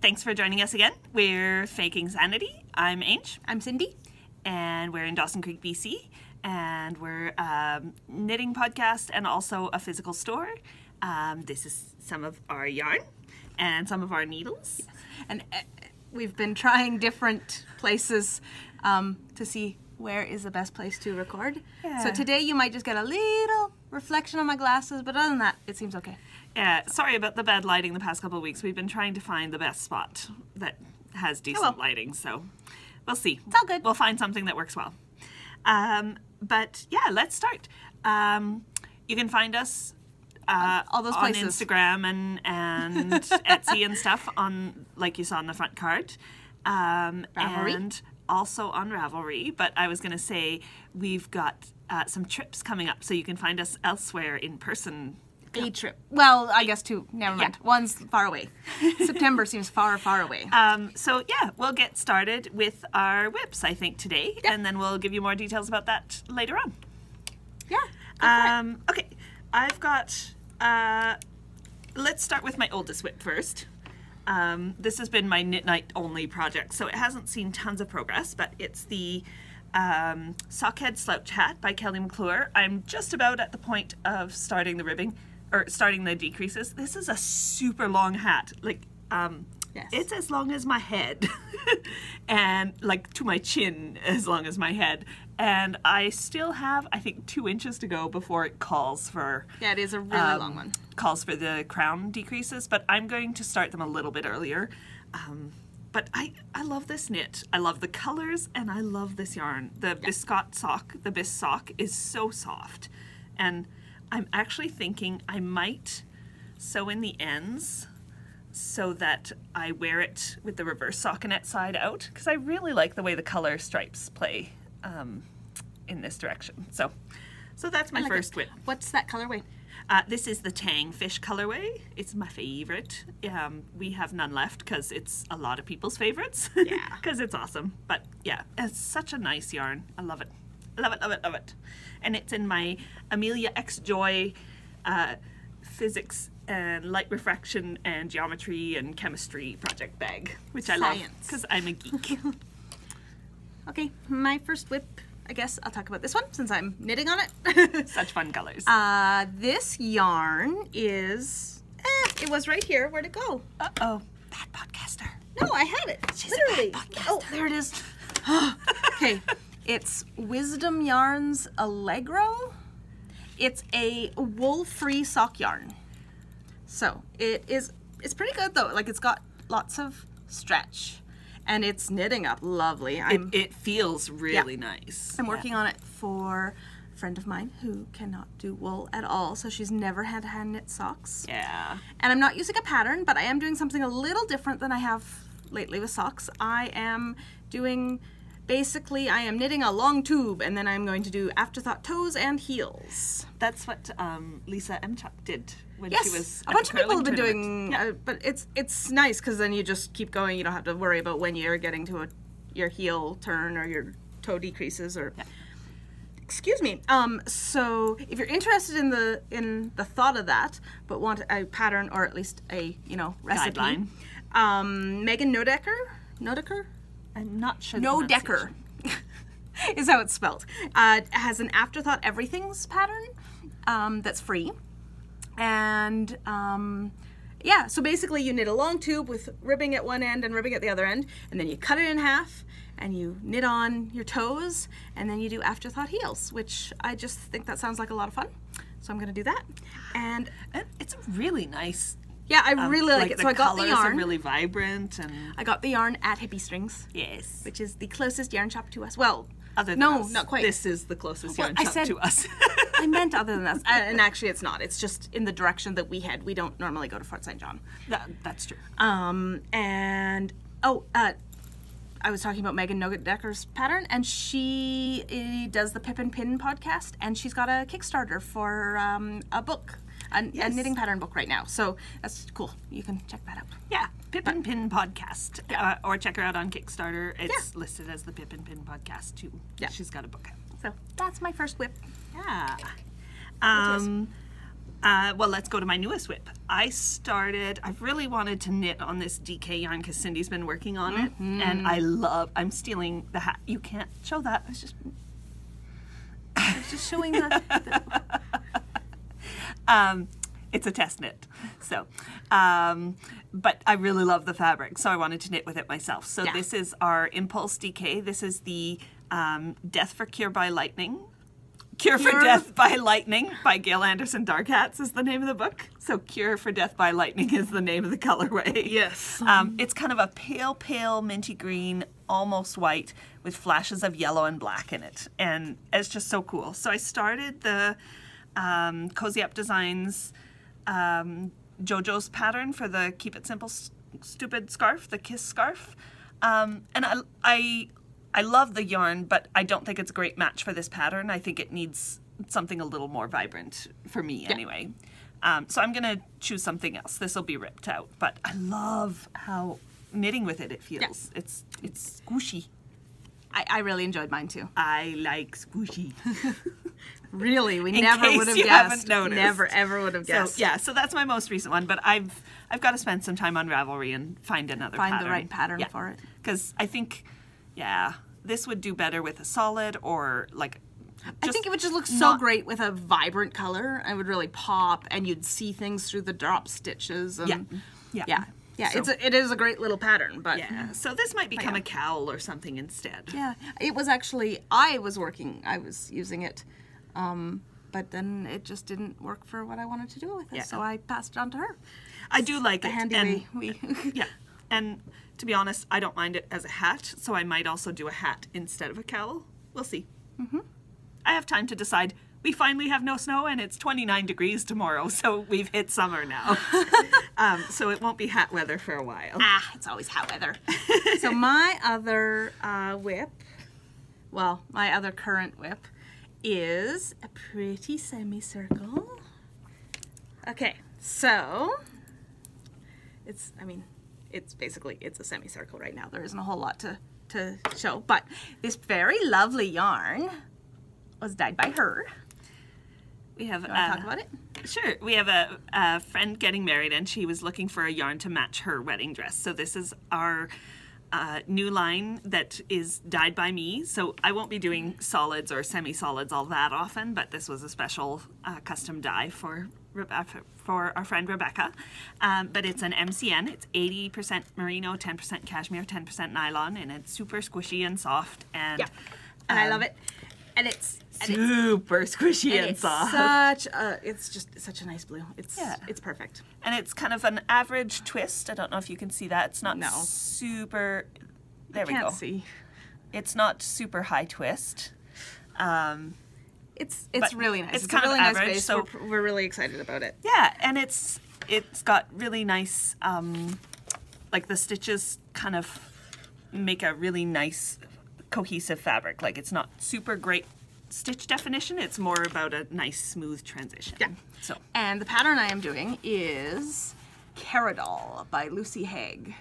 Thanks for joining us again. We're Faking Sanity. I'm Ange. I'm Cindy. And we're in Dawson Creek, BC. And we're a knitting podcast and also a physical store. This is some of our yarn and some of our needles. Yes. And we've been trying different places to see where is the best place to record. Yeah. So today you might just get a little reflection on my glasses, but other than that, it seems okay. Yeah, sorry about the bad lighting the past couple of weeks. We've been trying to find the best spot that has decent lighting, so we'll see. It's all good. We'll find something that works well. But yeah, let's start. You can find us all those places on Instagram and Etsy and stuff on, like you saw on the front card. Ravelry. And also on Ravelry, but I was going to say we've got some trips coming up, so you can find us elsewhere in person. A trip. Well, I guess two. Never mind. Yeah. One's far away. September seems far, far away. So yeah, we'll get started with our whips, I think, today, and then we'll give you more details about that later on. Yeah. Okay, I've got. Let's start with my oldest whip first. This has been my knit night only project, so it hasn't seen tons of progress, but it's the Sockhead Slouch Hat by Kelly McClure. I'm just about at the point of starting the ribbing, or starting the decreases. This is a super long hat, like yes. It's as long as my head, and like to my chin as long as my head. And I still have, I think, 2 inches to go before it calls for... Yeah, it is a really long one. Calls for the crown decreases, but I'm going to start them a little bit earlier. But I love this knit. I love the colors, and I love this yarn. The Biscotte sock, the Bis sock, is so soft. And I'm actually thinking I might sew in the ends so that I wear it with the reverse stockinette side out, because I really like the way the color stripes play in this direction. So that's my first whip. What's that colorway? This is the Tang Fish colorway. It's my favorite. We have none left because it's a lot of people's favorites. Yeah. Because it's awesome. But yeah, it's such a nice yarn. I love it. Love it, love it, love it. And it's in my Amelia X Joy physics and light refraction and geometry and chemistry project bag, which I love because I'm a geek. Okay, my first whip, I guess I'll talk about this one since I'm knitting on it. Such fun colors. This yarn is, it was right here. Where'd it go? Uh-oh, bad podcaster. No, I had it. She's literally. a bad podcaster. Oh, there it is. Okay, it's Wisdom Yarns Allegro. It's a wool-free sock yarn. So it's pretty good though. Like, it's got lots of stretch. And it's knitting up lovely. It feels really nice. I'm working on it for a friend of mine who cannot do wool at all, so she's never had hand knit socks. Yeah. And I'm not using a pattern, but I am doing something a little different than I have lately with socks. I am doing, basically, I am knitting a long tube, and then I'm going to do afterthought toes and heels. That's what Lisa Emchuk did when yes, she was a bunch of people have been tournament. doing, but it's nice because then you just keep going. You don't have to worry about when you're getting to your heel turn or your toe decreases or. Yeah. Excuse me. So if you're interested in the thought of that, but want a pattern or at least a recipe, guideline. Megan Nodecker. I'm not sure. Nodecker is how it's spelled. Has an afterthought everything's pattern that's free. And yeah, so basically you knit a long tube with ribbing at one end and ribbing at the other end, and then you cut it in half and you knit on your toes, and then you do afterthought heels, which I just think that sounds like a lot of fun. So I'm going to do that. And it's really nice. Yeah, I really like it. So I got the yarn. The colors are really vibrant, and I got the yarn at Hippie Strings. Yes, which is the closest yarn shop to us. Well, other than us. Not quite. This is the closest yarn shop to us. I meant other than us, and actually it's not. It's just in the direction that we head. We don't normally go to Fort St. John. That's true. I was talking about Megan Nodecker's pattern, and she does the Pip and Pin podcast, and she's got a Kickstarter for a book, a knitting pattern book right now. So that's cool. You can check that out. Yeah, Pip and Pin podcast, or check her out on Kickstarter. It's listed as the Pip and Pin podcast too. Yeah, she's got a book. So that's my first whip. Yeah. Well, let's go to my newest WIP. I've really wanted to knit on this DK yarn because Cindy's been working on it, and I'm stealing the hat. You can't show that. I was just showing that. It's a test knit, so, but I really love the fabric, so I wanted to knit with it myself. So this is our Impulse DK. This is the Death for Cure by Lightning. Cure for Death by Lightning by Gail Anderson Dark Hats is the name of the book. So Cure for Death by Lightning is the name of the colorway. Yes. It's kind of a pale minty green, almost white, with flashes of yellow and black in it. And it's just so cool. So I started the Cozy Up Designs JoJo's pattern for the Keep It Simple Stupid scarf, the Kiss scarf. And I love the yarn, but I don't think it's a great match for this pattern. I think it needs something a little more vibrant for me anyway. So I'm gonna choose something else. This will be ripped out, but I love how knitting with it feels. Yeah. It's squishy. I really enjoyed mine too. I like squishy. Really, we never would have guessed. Never ever would have guessed. So, yeah, so that's my most recent one, but I've got to spend some time on Ravelry and find another pattern. Find the right pattern for it. Because I think, this would do better with a solid or like. I think it would just look so great with a vibrant color. It would really pop, and you'd see things through the drop stitches. And yeah. So, it is a great little pattern, but so this might become a cowl or something instead. Yeah, it was actually I was using it, but then it just didn't work for what I wanted to do with it, so I passed it on to her. I do like it. Handy and to be honest, I don't mind it as a hat, so I might also do a hat instead of a cowl. We'll see. I have time to decide. We finally have no snow, and it's 29 degrees tomorrow, so we've hit summer now. So it won't be hat weather for a while. It's always hot weather. So my other WIP, well, my other current WIP is a pretty semicircle. Okay, so it's a semicircle right now. There isn't a whole lot to show, but this very lovely yarn was dyed by her. We have. You want to talk about it? Sure. We have a friend getting married, and she was looking for a yarn to match her wedding dress. So this is our new line that is dyed by me. So I won't be doing solids or semi-solids all that often, but this was a special custom dye for our friend Rebecca. But it's an MCN. It's 80% merino, 10% cashmere, 10% nylon, and it's super squishy and soft. And I love it. And it's super squishy and soft. It's just such a nice blue. It's perfect. And it's kind of an average twist. I don't know if you can see that. It's not super. There we go. Can't see. It's not super high twist. It's really nice. It's kind of really average, nice base. so we're really excited about it. Yeah, and it's got really nice, like the stitches kind of make a really nice cohesive fabric. Like it's not super great stitch definition. It's more about a nice smooth transition. Yeah. So. And the pattern I am doing is Caradol by Lucy Haig.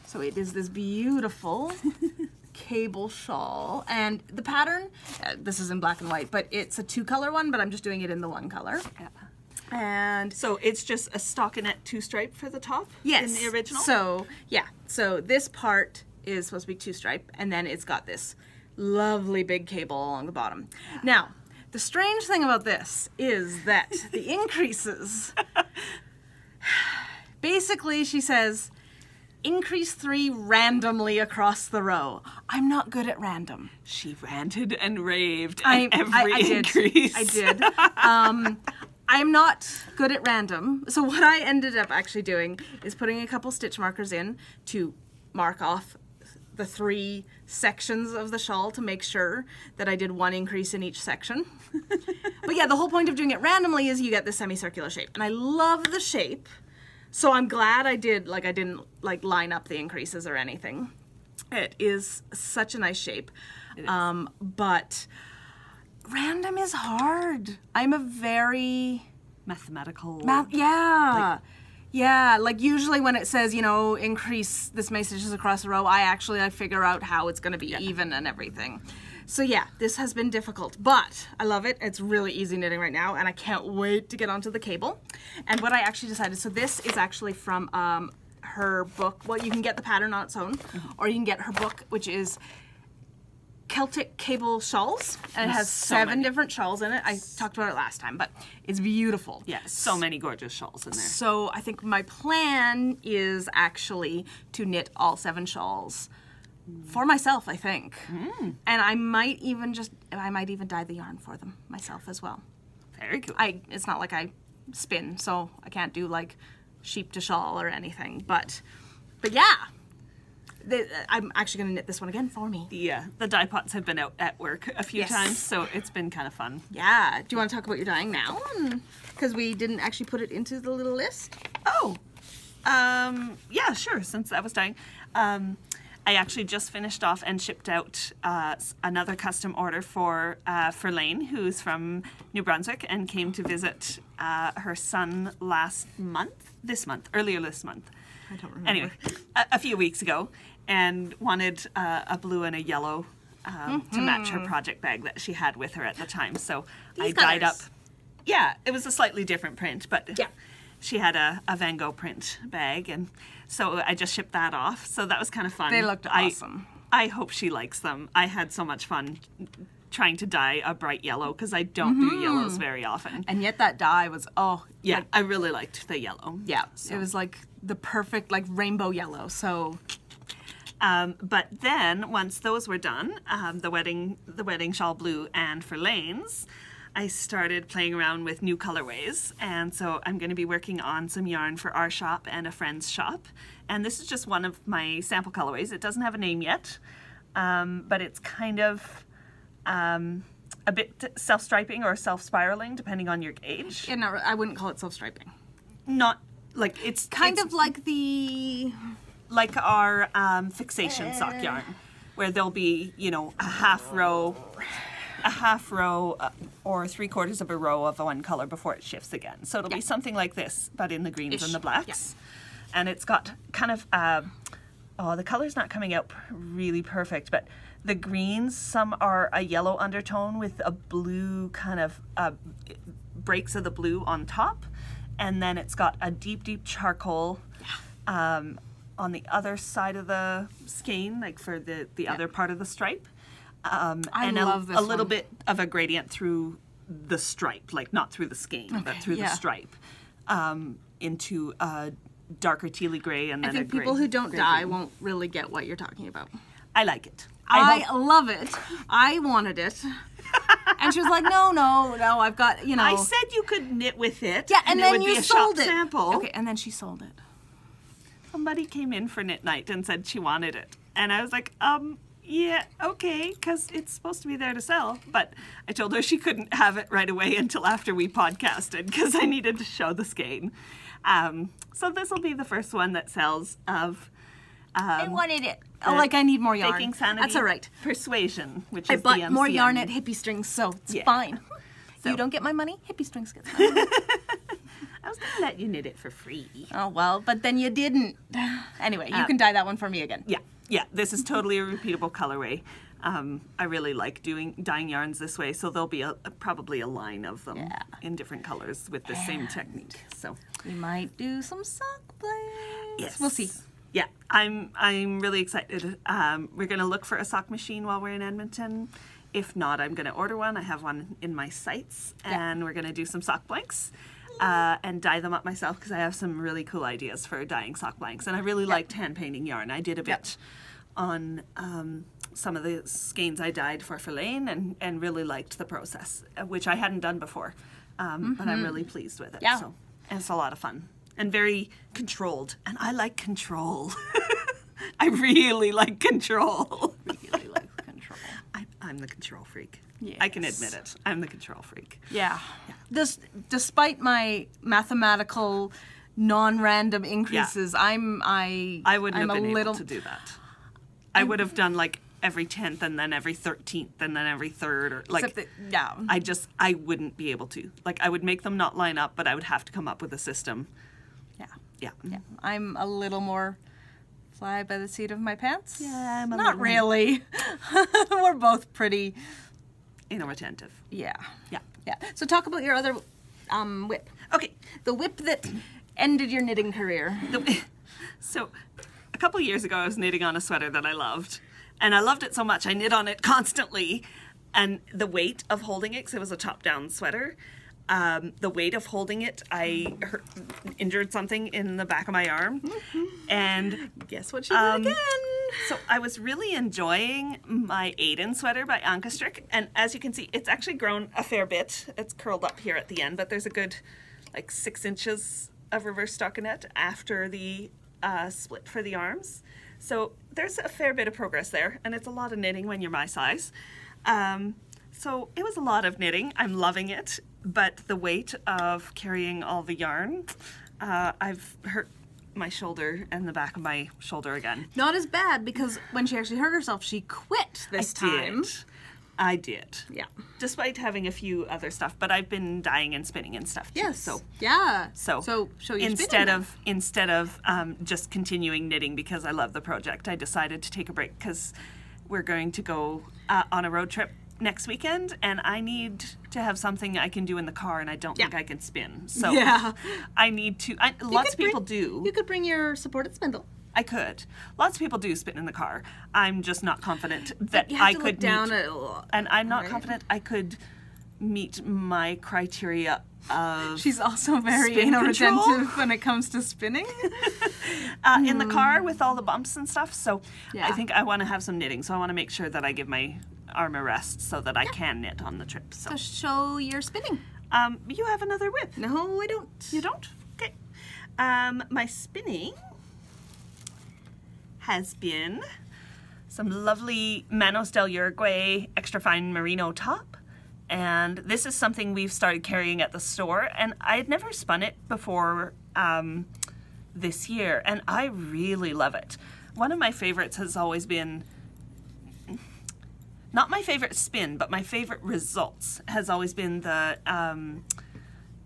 So it is this beautiful cable shawl, and the pattern, this is in black and white, but it's a 2-color one, but I'm just doing it in the 1 color. Yeah. And so it's just a stockinette 2-stripe for the top? Yes. In the original? So, yeah. So this part is supposed to be 2-stripe, and then it's got this lovely big cable along the bottom. Now, the strange thing about this is that the increases, basically she says, increase 3 randomly across the row. I'm not good at random. She ranted and raved at every increase. I did. I'm not good at random. So what I ended up actually doing is putting a couple stitch markers in to mark off the 3 sections of the shawl to make sure that I did 1 increase in each section. But yeah, the whole point of doing it randomly is you get this semicircular shape. And I love the shape. So I'm glad I didn't line up the increases or anything. It is such a nice shape. But random is hard. I'm a very mathematical. Yeah, like usually when it says, increase this many stitches across the row, I figure out how it's going to be even and everything. So yeah, this has been difficult, but I love it. It's really easy knitting right now, and I can't wait to get onto the cable. And what I actually decided, so this is actually from her book. Well, you can get the pattern on its own, or you can get her book, which is Celtic Cable Shawls, and it has so 7 many. different shawls in it. I talked about it last time, but it's beautiful. Yeah, so many gorgeous shawls in there. So I think my plan is actually to knit all 7 shawls for myself, I think. And I might even dye the yarn for them myself as well. Very cool. It's not like I spin, so I can't do like sheep to shawl or anything, but yeah. I'm actually going to knit this one again for me. The dye pots have been out at work a few Yes. times, so it's been kind of fun. Yeah. Do you want to talk about your dyeing now? Because we didn't actually put it into the little list. Oh, yeah, sure, since I was dyeing. I actually just finished off and shipped out another custom order for Lane, who's from New Brunswick and came to visit her son earlier this month. I don't remember. Anyway, a few weeks ago, and wanted a blue and a yellow to match her project bag that she had with her at the time. So I dyed up. colors. Yeah, it was a slightly different print, but Yeah. she had a Van Gogh print bag, and so I just shipped that off. So that was kind of fun. They looked awesome. I hope she likes them. I had so much fun trying to dye a bright yellow because I don't do yellows very often. And yet that dye was, Yeah, like, I really liked the yellow. yeah, it was like the perfect like rainbow yellow. So But then once those were done, the wedding shawl blue and for Lane's, I started playing around with new colorways, and so I'm going to be working on some yarn for our shop and a friend's shop. And this is just one of my sample colorways. It doesn't have a name yet, but it's kind of a bit self-striping or self-spiraling, depending on your gauge. yeah, no, I wouldn't call it self-striping. Not like it's Kind it's of like the like our fixation sock yarn, where there'll be, you know, a half row or 3/4 of a row of one color before it shifts again. So it'll be something like this, but in the greens and the blacks. And it's got kind of, the color's not coming out really perfect, but the greens, some are a yellow undertone with a blue kind of breaks of the blue on top. And then it's got a deep, deep charcoal on the other side of the skein, like for the other part of the stripe. And love this a little one. bit of a gradient through the stripe, like not through the skein, but through the stripe, into a darker tealy gray, and then I think people who don't dye won't really get what you're talking about. I like it. I love it. I wanted it. And she was like, no, I've got, you know. I said you could knit with it. Yeah, and it then would you be a sold shop it. sample. Okay, and then she sold it. Somebody came in for knit night and said she wanted it, and I was like, yeah, okay, because it's supposed to be there to sell. But I told her she couldn't have it right away until after we podcasted because I needed to show the skein. So this will be the first one that sells of. I wanted it. Oh, like I need more yarn. Baking Sanity. That's all right. Persuasion, which I is bought the more MCM. yarn at Hippie Strings, so it's fine. You don't get my money, Hippie Strings gets my money. I was going to let you knit it for free. Oh, well, but then you didn't. Anyway, you can dye that one for me again. Yeah, this is totally a repeatable colorway. I really like dyeing yarns this way, so there'll be probably a line of them in different colors with the same technique. So We might do some sock plays. yes, We'll see. Yeah, I'm really excited. We're going to look for a sock machine while we're in Edmonton. If not, I'm going to order one. I have one in my sights, and we're going to do some sock blanks. And dye them up myself because I have some really cool ideas for dyeing sock blanks. And I really liked hand painting yarn. I did a bit on some of the skeins I dyed for Lane and really liked the process, which I hadn't done before. But I'm really pleased with it. Yeah. So, and it's a lot of fun and very controlled. And I like control. I really like control. Really like control. I'm the control freak. Yes. I can admit it. I'm the control freak. Yeah. Despite my mathematical non-random increases, I wouldn't have been able to do that. I would have done like every 10th and then every 13th and then every 3rd or like I wouldn't be able to. Like I would make them not line up, but I would have to come up with a system. Yeah. I'm a little more Fly by the seat of my pants? Yeah, I'm not really. We're both pretty inattentive. Yeah. Yeah. Yeah. So talk about your other whip. Okay. The whip that ended your knitting career. So a couple years ago I was knitting on a sweater that I loved. And I loved it so much I knit on it constantly. And the weight of holding it, because it was a top-down sweater, the weight of holding it, I injured something in the back of my arm. Mm-hmm. And guess what she did again? So I was really enjoying my Aiden sweater by Ankastrick. And as you can see, it's actually grown a fair bit. It's curled up here at the end, but there's a good 6 inches of reverse stockinette after the split for the arms. So there's a fair bit of progress there, and it's a lot of knitting when you're my size. So it was a lot of knitting. I'm loving it, but the weight of carrying all the yarn, I've hurt my shoulder and the back of my shoulder again. Not as bad, because when she actually hurt herself, she quit this time. I did. Yeah. Despite having a few other stuff, but I've been dyeing and spinning and stuff too. Yes. So yeah. So show you instead of just continuing knitting because I love the project, I decided to take a break because we're going to go on a road trip next weekend, and I need to have something I can do in the car, and I don't think I can spin. So I need to. Lots of people do. You could bring your supported spindle. I could. Lots of people do spin in the car. I'm just not confident that you have I to could look down meet, at it a lot, and I'm not confident I could meet my criteria of. She's also very spin anal control. retentive when it comes to spinning. In the car with all the bumps and stuff. So Yeah. I think I want to have some knitting. So I want to make sure that I give my arm a rest so that I can knit on the trip. So So show your spinning. you have another whip. No, I don't. You don't? Okay. My spinning has been some lovely Manos del Uruguay extra fine merino top. And this is something we've started carrying at the store. And I had never spun it before this year. And I really love it. One of my favorites has always been, not my favorite spin, but my favorite results has always been the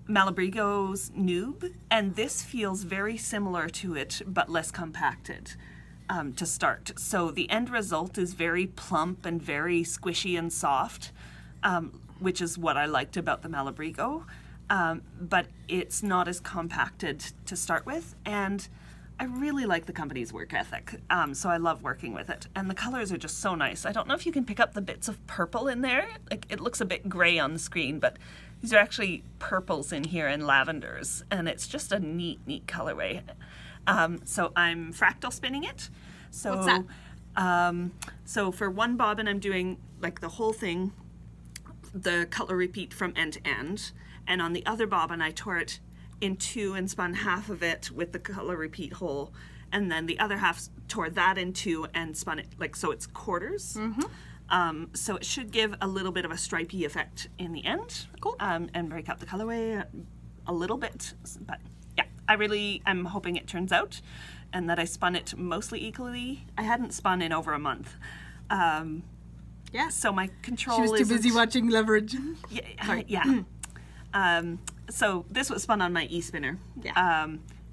Malabrigo's Noob, and this feels very similar to it, but less compacted to start. So the end result is very plump and very squishy and soft, which is what I liked about the Malabrigo, but it's not as compacted to start with, and I really like the company's work ethic, so I love working with it. And the colors are just so nice. I don't know if you can pick up the bits of purple in there. Like, it looks a bit gray on the screen, but these are actually purples in here and lavenders, and it's just a neat, neat colorway. So I'm fractal spinning it. So, What's that? So for one bobbin, I'm doing like the whole thing, the color repeat from end to end. And on the other bobbin, I tore it in two and spun half of it with the color repeat hole, and then the other half tore that in two and spun it like so it's quarters. So it should give a little bit of a stripy effect in the end. Cool. And break up the colorway a little bit. But yeah, I'm hoping it turns out, and that I spun it mostly equally. I hadn't spun in over a month. Yeah. So my control She was too busy watching Leverage. Yeah. So this was spun on my e-spinner. Yeah.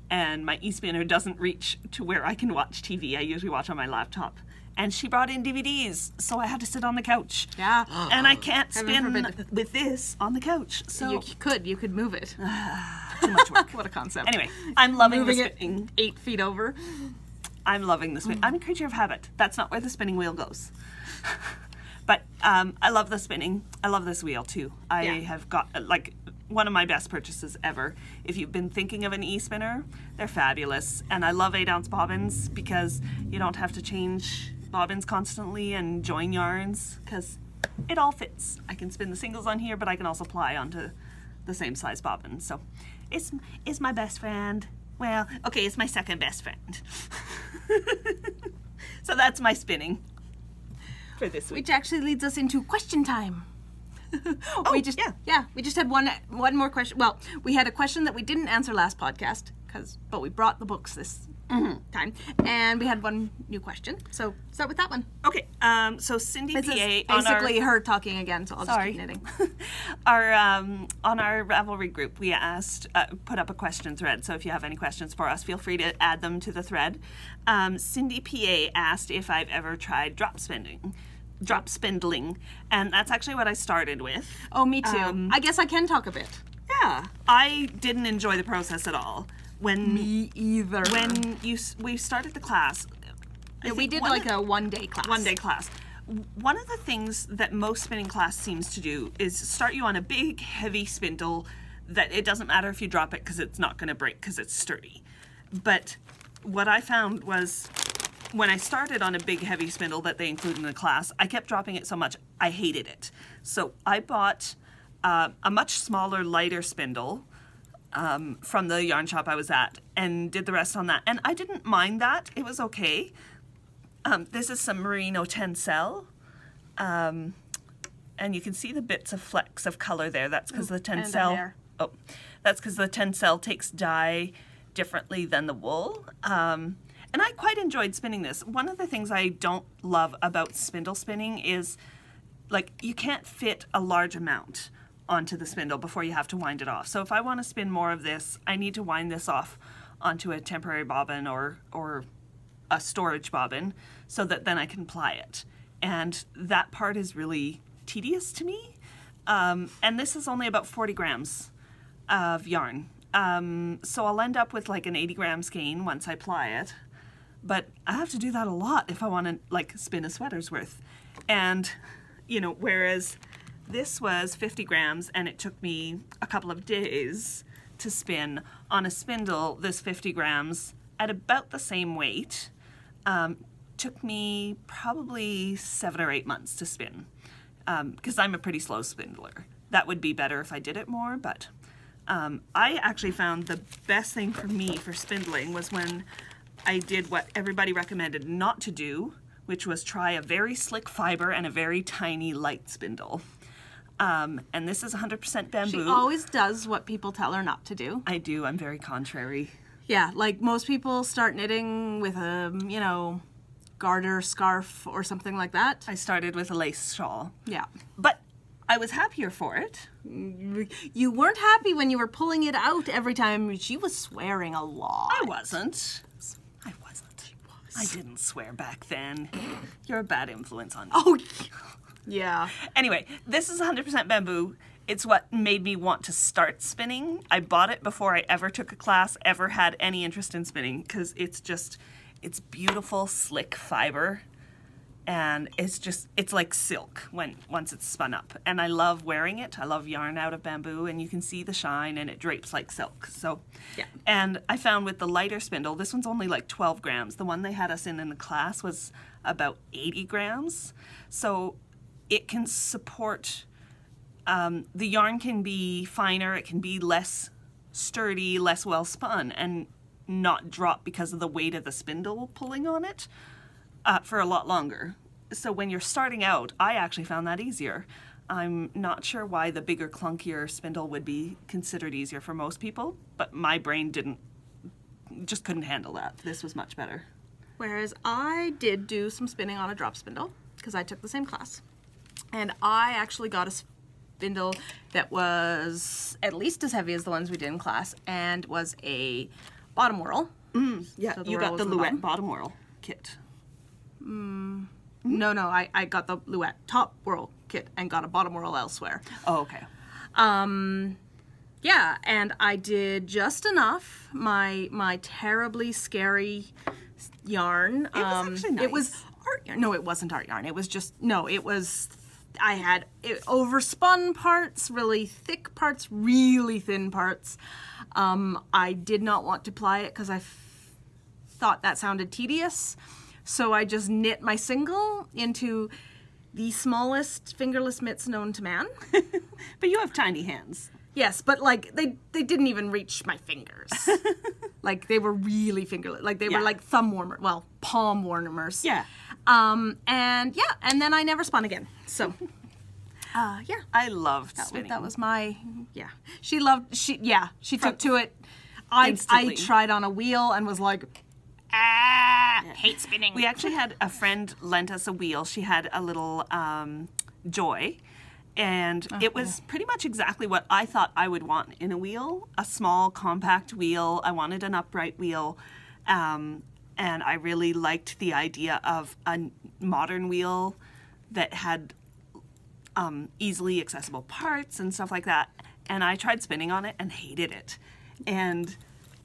And my e-spinner doesn't reach to where I can watch TV. I usually watch on my laptop. And she brought in DVDs, so I had to sit on the couch. Yeah. And I can't Heaven spin forbid. with this on the couch. So You could move it. too much work. What a concept. Anyway, I'm loving Moving the it spinning. 8 feet over. I'm loving the spin. I'm a creature of habit. That's not where the spinning wheel goes. But I love the spinning. I love this wheel too. I have got like one of my best purchases ever. If you've been thinking of an e-spinner, they're fabulous. And I love 8-ounce bobbins because you don't have to change bobbins constantly and join yarns because it all fits. I can spin the singles on here, but I can also ply onto the same size bobbin. So it's my best friend. Well, okay, it's my second best friend. So that's my spinning for this week. Which actually leads us into question time. we just had one more question. Well, we had a question that we didn't answer last podcast but we brought the books this time. And we had one new question. So start with that one. Okay, so Cindy This PA is on our... basically her talking again, so I'll just keep knitting. On our Ravelry group, we asked, put up a question thread. So if you have any questions for us, feel free to add them to the thread. Cindy PA asked if I've ever tried drop spindling, and that's actually what I started with. Oh, me too. I guess I can talk a bit. Yeah, I didn't enjoy the process at all. Me either. When we started the class, we did like a one-day class. One-day class. One of the things that most spinning class seems to do is start you on a big, heavy spindle that it doesn't matter if you drop it because it's not going to break because it's sturdy. But what I found was when I started on a big, heavy spindle that they include in the class, I kept dropping it so much I hated it. So I bought a much smaller, lighter spindle from the yarn shop I was at and did the rest on that. And I didn't mind that. It was okay. This is some merino tencel. And you can see the bits of flecks of color there. That's because the tencel... Oh, that's because the tencel takes dye differently than the wool. And I quite enjoyed spinning this. One of the things I don't love about spindle spinning is, like, you can't fit a large amount onto the spindle before you have to wind it off. So if I want to spin more of this, I need to wind this off onto a temporary bobbin or a storage bobbin so that then I can ply it. And that part is really tedious to me. And this is only about 40 grams of yarn. So I'll end up with like an 80 gram skein once I ply it. But I have to do that a lot if I want to like spin a sweater's worth. And, you know, whereas this was 50 grams and it took me a couple of days to spin on a spindle, this 50 grams at about the same weight took me probably 7 or 8 months to spin because I'm a pretty slow spindler. That would be better if I did it more, but I actually found the best thing for me for spindling was when I did what everybody recommended not to do, which was try a very slick fiber and a very tiny light spindle. And this is 100% bamboo. She always does what people tell her not to do. I do. I'm very contrary. Yeah, like most people start knitting with a, you know, garter scarf or something like that. I started with a lace shawl. Yeah. But I was happier for it. You weren't happy when you were pulling it out every time. She was swearing a lot. I wasn't. I wasn't. I didn't swear back then. You're a bad influence on me. Oh, yeah. Anyway, this is 100% bamboo. It's what made me want to start spinning. I bought it before I ever took a class, ever had any interest in spinning, because it's beautiful, slick fiber. And it's like silk once it's spun up. And I love wearing it. I love yarn out of bamboo, and you can see the shine, and it drapes like silk. So, yeah. And I found with the lighter spindle, this one's only like 12 grams. The one they had us in the class was about 80 grams. So it can support, the yarn can be finer, it can be less sturdy, less well spun, and not drop because of the weight of the spindle pulling on it. For a lot longer. So when you're starting out, I actually found that easier. I'm not sure why the bigger, clunkier spindle would be considered easier for most people, but my brain just couldn't handle that. This was much better. Whereas I did do some spinning on a drop spindle, because I took the same class. And I actually got a spindle that was at least as heavy as the ones we did in class, and was a bottom whirl. Yeah, so you got the Louette bottom whirl kit. No, I got the Louette top whirl kit and got a bottom whirl elsewhere. Oh, okay. Yeah, and I did just enough. My terribly scary yarn. It was actually nice. It was art yarn. No, it wasn't art yarn. It was just, no, it was, I had overspun parts, really thick parts, really thin parts. I did not want to ply it because I thought that sounded tedious. So I just knit my single into the smallest fingerless mitts known to man. But you have tiny hands. Yes, but like they didn't even reach my fingers. Like they were really fingerless. Like they were like thumb warmers, well, palm warmers. Yeah. And then I never spun again. So yeah. I loved spinning. That was my she took to it. I tried on a wheel and was like, Hate spinning. We actually had a friend lent us a wheel. She had a little Joy, and it was pretty much exactly what I thought I would want in a wheel. A small, compact wheel. I wanted an upright wheel. And I really liked the idea of a modern wheel that had easily accessible parts and stuff like that. And I tried spinning on it and hated it. And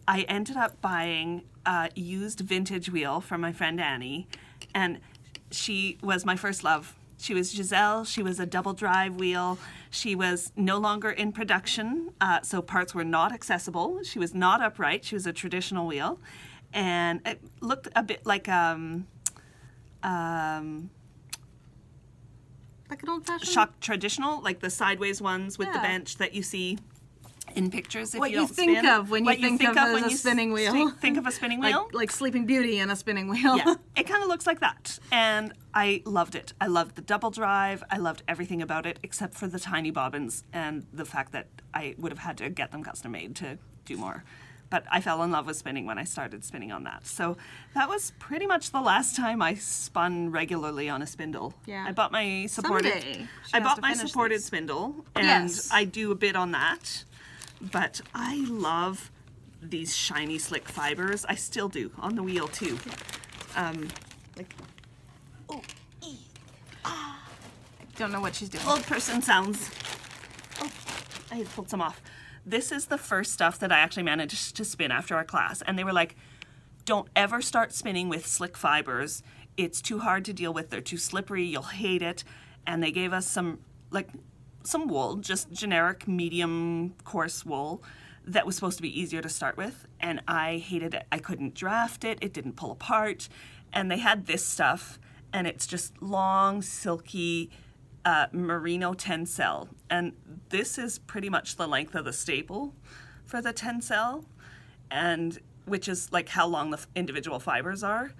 I ended up buying a used vintage wheel from my friend Annie, and she was my first love. She was Giselle. She was a double drive wheel. She was no longer in production, so parts were not accessible. She was not upright. She was a traditional wheel, and it looked a bit like like an old-fashioned? shock traditional, like the sideways ones with the Yeah. bench that you see in pictures. If What you you don't think spin. of when you What think of when as a you spinning wheel. Think of a spinning wheel. Like Sleeping Beauty and a spinning wheel. Yeah, it kind of looks like that. And I loved it. I loved the double drive. I loved everything about it except for the tiny bobbins and the fact that I would have had to get them custom made to do more. But I fell in love with spinning when I started spinning on that. So that was pretty much the last time I spun regularly on a spindle. Yeah. I bought my supported Someday she I has bought to my finish supported these. spindle, and Yes. I do a bit on that. But I love these shiny slick fibers. I still do on the wheel too. Like Don't know what she's doing. old person sounds. Oh, I pulled some off. This is the first stuff that I actually managed to spin after our class, and they were like, "Don't ever start spinning with slick fibers. It's too hard to deal with. They're too slippery. You'll hate it." And they gave us some wool, just generic medium coarse wool that was supposed to be easier to start with, and I hated it. I couldn't draft it. It didn't pull apart. And they had this stuff, and it's just long, silky merino tencel. And this is pretty much the length of the staple for the tencel, and which is like how long the individual fibers are.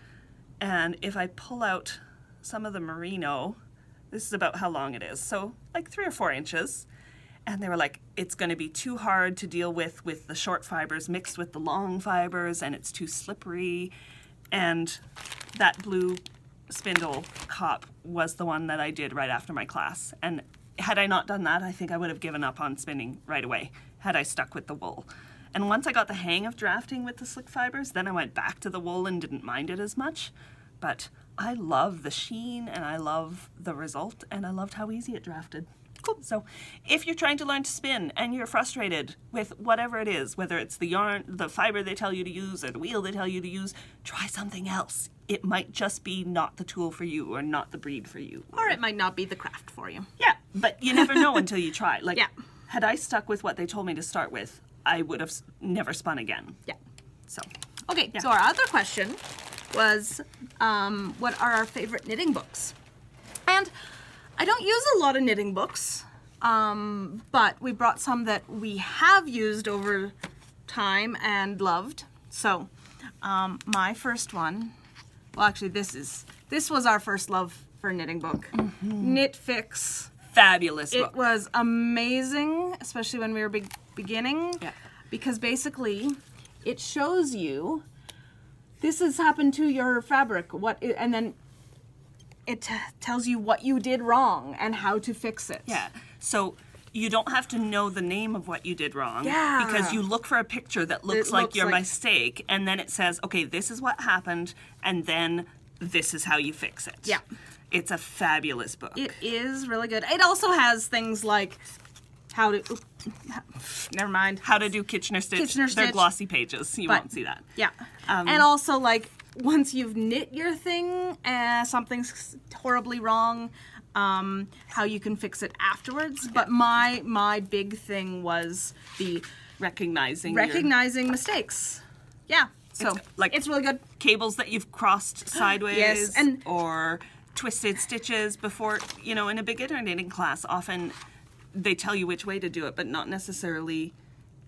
And if I pull out some of the merino, this is about how long it is. So like 3 or 4 inches. And they were like, it's going to be too hard to deal with the short fibers mixed with the long fibers, and it's too slippery. And that blue spindle cop was the one that I did right after my class. And had I not done that, I think I would have given up on spinning right away, had I stuck with the wool. And once I got the hang of drafting with the slick fibers, then I went back to the wool and didn't mind it as much. But I love the sheen, and I love the result, and I loved how easy it drafted. Cool. So if you're trying to learn to spin and you're frustrated with whatever it is, whether it's the yarn, the fiber they tell you to use, or the wheel they tell you to use, try something else. It might just be not the tool for you, or not the breed for you. Or it might not be the craft for you. Yeah, but you never know until you try. Like, Yeah. had I stuck with what they told me to start with, I would have never spun again. Yeah. So, Okay, Yeah. so our other question was, what are our favorite knitting books? And I don't use a lot of knitting books, but we brought some that we have used over time and loved. So, my first one, well, actually, this was our first love for a knitting book. Knit Fix. fabulous It book. was amazing, especially when we were beginning, Yeah. because basically it shows you this has happened to your fabric, and then it tells you what you did wrong and how to fix it. Yeah. So you don't have to know the name of what you did wrong. Yeah. Because you look for a picture that looks like looks your like- mistake, and then it says, okay, this is what happened, and then this is how you fix it. Yeah. It's a fabulous book. It is really good. It also has things like how to, never mind. How to do Kitchener stitch. Kitchener They're stitch. glossy pages. You But- won't see that. Yeah. And also, like, once you've knit your thing and something's horribly wrong, how you can fix it afterwards. But my big thing was the Recognizing mistakes. Yeah. So, it's really good. cables that you've crossed sideways, Yes, and- or twisted stitches before, in a beginner knitting class, often they tell you which way to do it, but not necessarily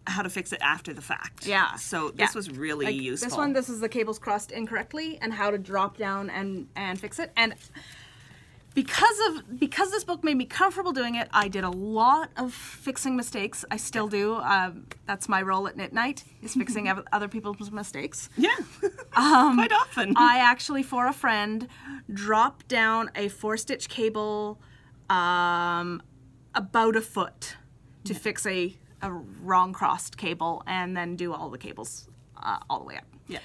how to fix it after the fact. Yeah. So this Yeah. was really Like, useful. This is the cables crossed incorrectly and how to drop down and fix it. And because this book made me comfortable doing it, I did a lot of fixing mistakes. I still do. That's my role at Knit Night, is fixing other people's mistakes. Yeah, quite often. I actually, for a friend, dropped down a 4-stitch cable about a foot to fix a wrong crossed cable, and then do all the cables all the way up. Yeah.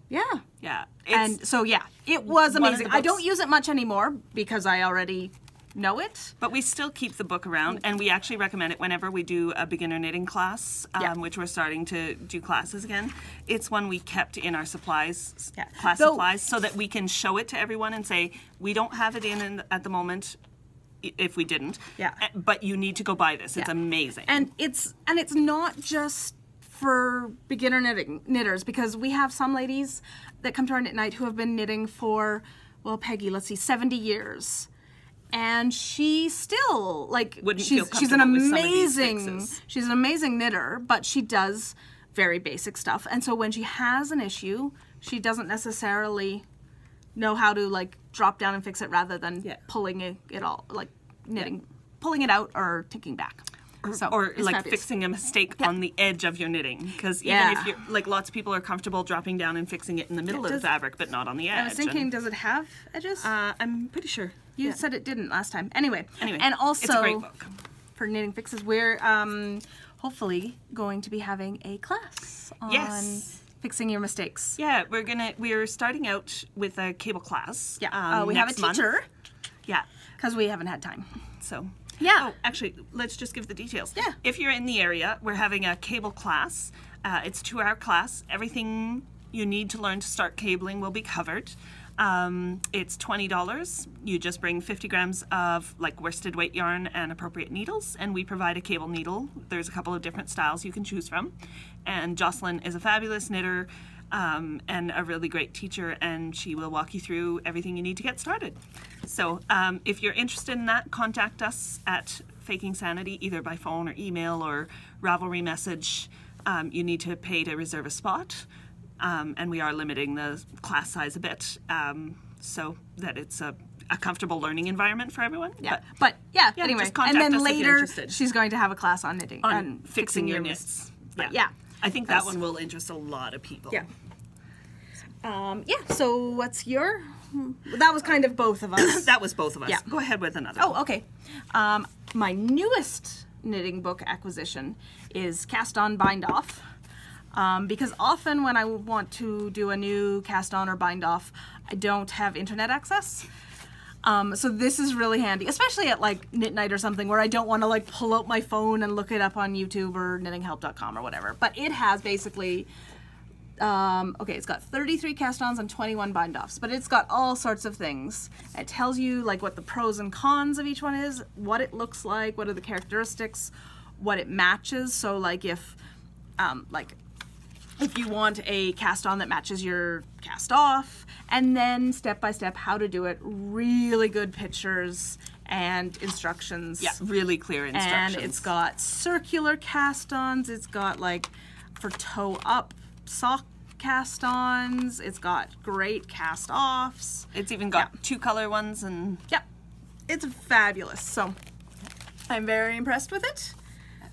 Yeah. Yeah. And so, yeah, it was one of amazing. the I don't books- use it much anymore because I already know it. But we still keep the book around, and we actually recommend it whenever we do a beginner knitting class, Yeah. which we're starting to do classes again. It's one we kept in our supplies, Yeah. class Though- supplies, so that we can show it to everyone and say, we don't have it in at the moment, if we didn't. Yeah. But you need to go buy this. It's Yeah. amazing. And it's not just for beginner knitters, because we have some ladies that come to our Knit Night who have been knitting for, well, Peggy, let's see, 70 years. And she still, like, Wouldn't feel she's an comfortable with some of these amazing, fixes. she's an amazing knitter, but she does very basic stuff. And so when she has an issue, she doesn't necessarily know how to, like, drop down and fix it rather than Yeah. pulling it all, like, knitting, pulling it out or ticking back. So, or it's like fabulous. fixing a mistake on the edge of your knitting, because even Yeah. if you're like, lots of people are comfortable dropping down and fixing it in the middle of the does- fabric, but not on the edge. I was thinking, and, does it have edges? I'm pretty sure. You said it didn't last time. Anyway, Anyway, and also it's a great book. for knitting fixes, we're hopefully going to be having a class on Yes. fixing your mistakes. Yeah, we're starting out with a cable class. Yeah, we have a next month. teacher Yeah, because we haven't had time. so. Yeah. Oh, actually, let's just give the details. Yeah. If you're in the area, we're having a cable class. It's a 2-hour class. Everything you need to learn to start cabling will be covered. It's $20. You just bring 50 grams of like worsted weight yarn and appropriate needles, and we provide a cable needle. There's a couple of different styles you can choose from. And Jocelyn is a fabulous knitter and a really great teacher, and she will walk you through everything you need to get started. So if you're interested in that, contact us at Faking Sanity, either by phone or email or Ravelry message. You need to pay to reserve a spot. And we are limiting the class size a bit so that it's a comfortable learning environment for everyone. Yeah, but anyway, just contact and then us if you're later interested. she's going to have a class on knitting, On fixing your knits. Yeah. I think that one will interest a lot of people. Yeah. So what's your? That was kind of both of us. That was both of us. Yeah. Go ahead with another. Oh, okay. My newest knitting book acquisition is Cast On Bind Off. Because often when I want to do a new cast on or bind off, I don't have internet access. So this is really handy, especially at like Knit Night or something where I don't want to like pull out my phone and look it up on YouTube or knittinghelp.com or whatever. But it has basically, it's got 33 cast-ons and 21 bind-offs, but it's got all sorts of things. It tells you like what the pros and cons of each one is, what it looks like, what are the characteristics, what it matches. So like if you want a cast-on that matches your cast-off, and then step-by-step how to do it, really good pictures and instructions. Yeah, really clear instructions. And it's got circular cast-ons, it's got like for toe-up sock cast-ons, it's got great cast-offs. It's even got 2-color ones and... Yep, it's fabulous. So I'm very impressed with it.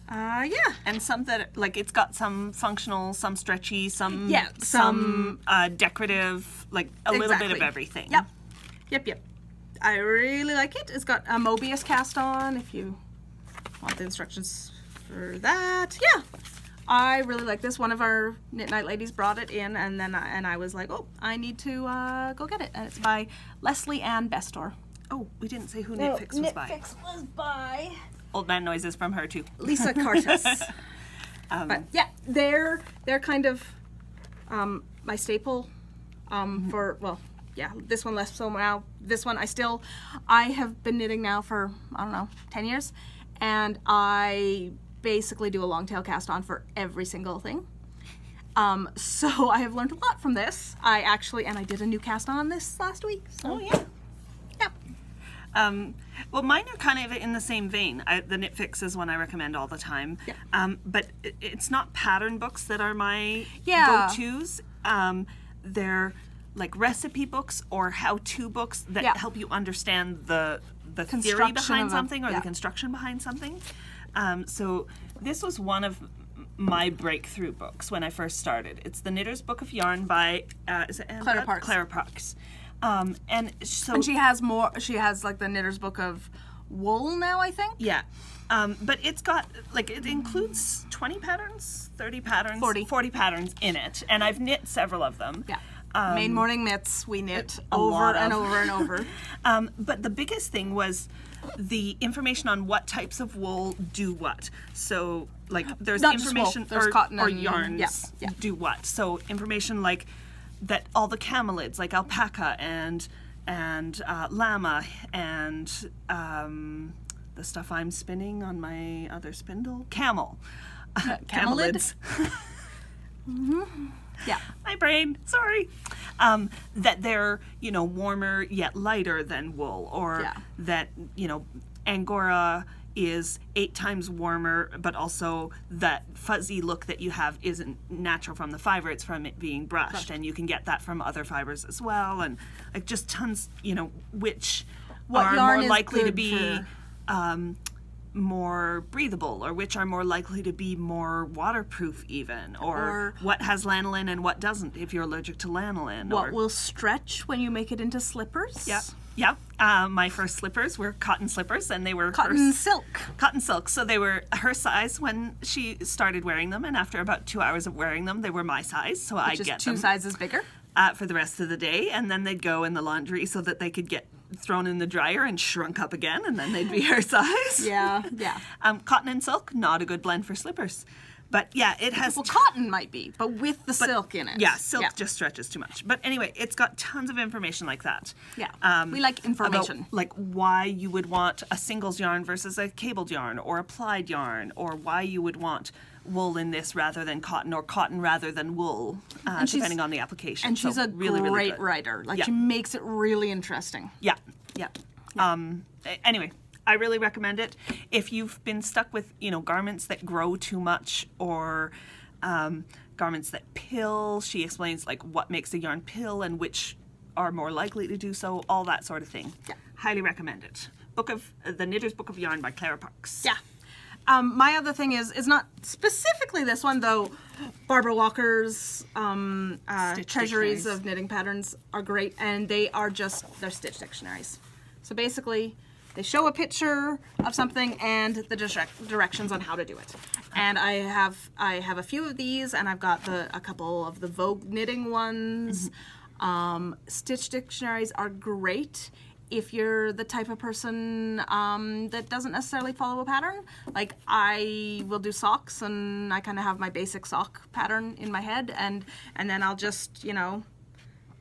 And some that, like, it's got some functional, some stretchy, some decorative, like a little bit of everything. Yep. I really like it. It's got a Mobius cast on if you want the instructions for that. Yeah, I really like this. One of our Knit Night ladies brought it in, and then I was like, oh, I need to go get it. And it's by Leslie Ann Bestor. Oh, we didn't say who Knitfix was by. Knitfix was by Old man noises from her too. Lisa Cartus. But yeah, they're kind of my staple for, well, yeah, this one less so now. This one I have been knitting now for, I don't know, 10 years, and I basically do a long tail cast on for every single thing. So I have learned a lot from this. I did a new cast on this last week. So. Oh yeah. Yeah. Well, mine are kind of in the same vein. The Knitfix is one I recommend all the time. Yeah. But it's not pattern books that are my Yeah. go-tos. They're like recipe books or how-to books that Yeah. help you understand the theory Construction behind of a- something or yeah. the construction behind something. So this was one of my breakthrough books when I first started. It's The Knitter's Book of Yarn by is it Anne Clara Budd? Parks. Clara Parks. And so And she has more. She has like the Knitter's Book of Wool now, I think. yeah. But it's got, like, it includes 20 patterns, 30 patterns, 40 patterns in it. And I've knit several of them. Yeah. Main morning mitts we knit a over lot and of. over and over. But the biggest thing was the information on what types of wool do what. So, like, there's Not just wool, information there's or, cotton or and- yarns yeah. do what. So, information like that all the camelids, like alpaca and llama and the stuff I'm spinning on my other spindle, camel. Camelids? Yeah. My brain, sorry. That they're, warmer yet lighter than wool, or Yeah. that, Angora is 8 times warmer, but also that fuzzy look that you have isn't natural from the fiber, it's from it being brushed, and you can get that from other fibers as well, and like just tons, which What are yarn more is likely to good be for- more breathable, or which are more likely to be more waterproof even, or Or- what has lanolin and what doesn't if you're allergic to lanolin. What or, will stretch when you make it into slippers? yeah. My first slippers were cotton slippers, and they were Cotton silk. cotton silk. So they were her size when she started wearing them, and after about 2 hours of wearing them, they were my size. So I'd Just get 2 them sizes bigger. for the rest of the day, and then they'd go in the laundry so that they could get thrown in the dryer and shrunk up again, and then they'd be her size. Yeah, yeah. Cotton and silk, not a good blend for slippers. But yeah, it has Well, cotton might be, but with the silk in it. yeah, silk just stretches too much. But anyway, it's got tons of information like that. Yeah. We like information. About, like, why you would want a singles yarn versus a cabled yarn, or a plied yarn, or why you would want wool in this rather than cotton, or cotton rather than wool, depending on the application. And she's So a really, great really good. writer. Like, Yeah. she makes it really interesting. Yeah, yeah. Anyway, I really recommend it. If you've been stuck with, garments that grow too much, or garments that pill, she explains, like, what makes a yarn pill and which are more likely to do so, all that sort of thing. Yeah. Highly recommend it. The Knitter's Book of Yarn by Clara Parks. Yeah. My other thing is not specifically this one, though. Barbara Walker's Stitch treasuries dictionaries. of knitting patterns are great, and they're stitch dictionaries. So basically, they show a picture of something and the directions on how to do it. And I have a few of these, and I've got a couple of the Vogue knitting ones. Stitch dictionaries are great if you're the type of person that doesn't necessarily follow a pattern. Like, I will do socks, and I kind of have my basic sock pattern in my head, and then I'll just,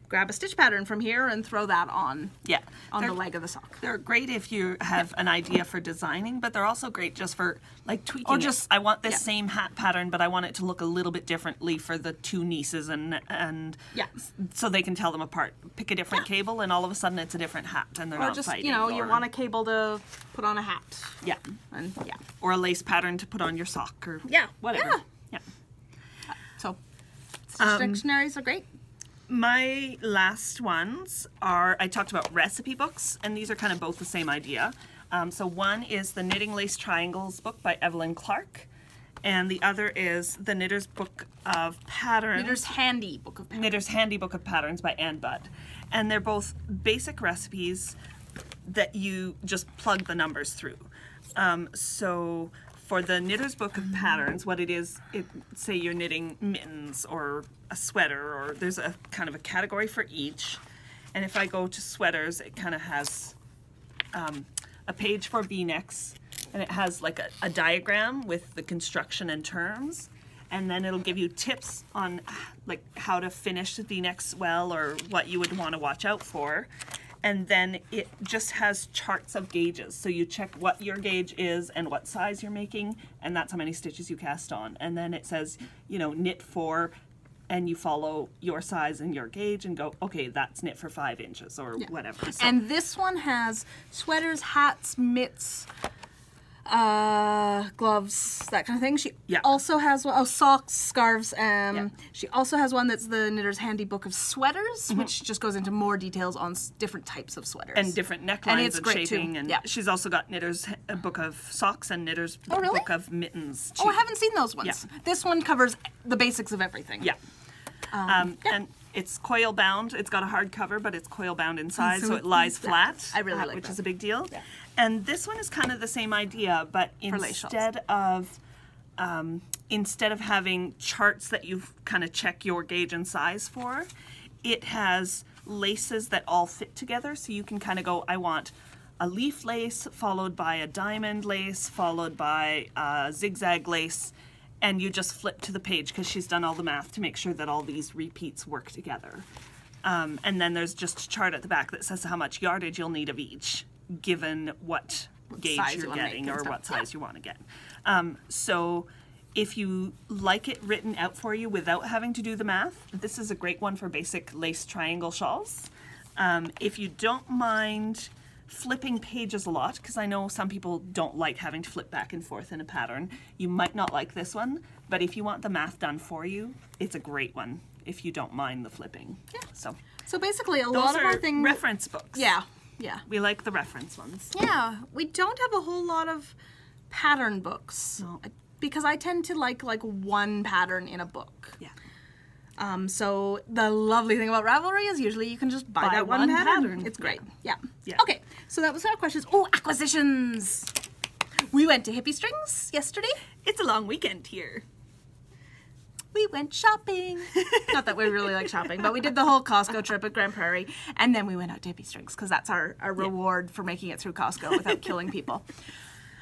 grab a stitch pattern from here and throw that on Yeah. the leg of the sock. They're great if you have an idea for designing, but they're also great just for, like, tweaking Or it. just- I want this yeah. same hat pattern, but I want it to look a little bit differently for the 2 nieces, and Yeah. so they can tell them apart. Pick a different cable, and all of a sudden it's a different hat, and they're Or not just, fighting. you or, want a cable to put on a hat. yeah, And yeah. or a lace pattern to put on your sock, or Yeah, whatever. yeah. Yeah. So, stitch dictionaries are great. My last ones are, I talked about recipe books, and these are kind of both the same idea. So one is the Knitting Lace Triangles book by Evelyn Clark, and the other is the Knitter's Book of Patterns. Knitter's Handy Book of Patterns. Knitter's Handy Book of Patterns by Anne Budd. And they're both basic recipes that you just plug the numbers through. So for the Knitter's Book of Patterns, what it is, say you're knitting mittens or a sweater, or there's a kind of a category for each. And if I go to sweaters, it kind of has a page for V-necks, and it has like a diagram with the construction and terms. And then it'll give you tips on like how to finish the V-necks well, or what you would want to watch out for. And then it just has charts of gauges. So you check what your gauge is and what size you're making, and that's how many stitches you cast on. And then it says, knit 4, and you follow your size and your gauge and go, okay, that's knit for 5 inches or whatever. So, And this one has sweaters, hats, mitts, gloves, that kind of thing. She Yeah. also has socks, scarves. She also has one that's the Knitter's Handy Book of Sweaters, which just goes into more details on different types of sweaters. And different necklines it's and great shaping. too. And Yeah. she's also got Knitter's Book of Socks and Knitter's really? Book of Mittens too. Oh, I haven't seen those ones. Yeah. This one covers the basics of everything. Yeah. And it's coil bound. It's got a hard cover, but it's coil bound inside, so it lies flat. I really like which that. is a big deal. Yeah. And this one is kind of the same idea, but lace shawls. instead of having charts that you kind of check your gauge and size for, it has laces that all fit together, so you can kind of go, I want a leaf lace followed by a diamond lace followed by a zigzag lace, and you just flip to the page because she's done all the math to make sure that all these repeats work together. And then there's just a chart at the back that says how much yardage you'll need of each, given what gauge size you you're wanna make getting and or stuff. what size you want to get. So if you like it written out for you without having to do the math, this is a great one for basic lace triangle shawls. If you don't mind flipping pages a lot, because I know some people don't like having to flip back and forth in a pattern, you might not like this one, but if you want the math done for you, it's a great one if you don't mind the flipping. Yeah. So basically, a Those lot of are our things. reference books. Yeah. We like the reference ones. Yeah, we don't have a whole lot of pattern books. No. Because I tend to like one pattern in a book. Yeah. So the lovely thing about Ravelry is usually you can just buy that one pattern. It's great. Yeah. Yeah. Okay, so that was our questions. Oh, acquisitions! We went to Hippie Strings yesterday. It's a long weekend here. We went shopping. Not that we really like shopping, but we did the whole Costco trip at Grand Prairie, and then we went out to Hippie Strings because that's our reward for making it through Costco without killing people.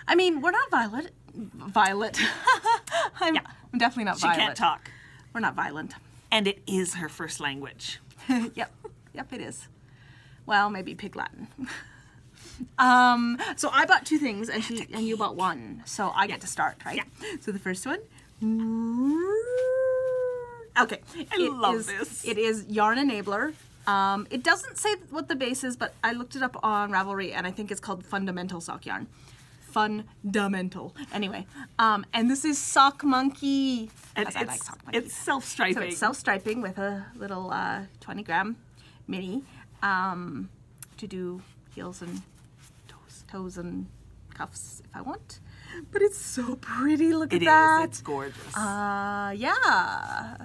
I mean, we're not Violet. I'm definitely not She violent. can't talk. We're not violent. And it is her first language. Yep, it is. Well, maybe Pig Latin. So I bought two things, and you bought one. So I get to start, right? Yeah. So the first one. Okay. I love this. It is Yarn Enabler. It doesn't say what the base is, but I looked it up on Ravelry, and I think it's called Fundamental Sock Yarn. Fundamental. Anyway, and this is Sock Monkey. And I like Sock Monkey. it's self-striping. So it's self-striping with a little 20-gram mini to do heels and toes and cuffs if I want. But it's so pretty. Look at that. It's gorgeous. Yeah.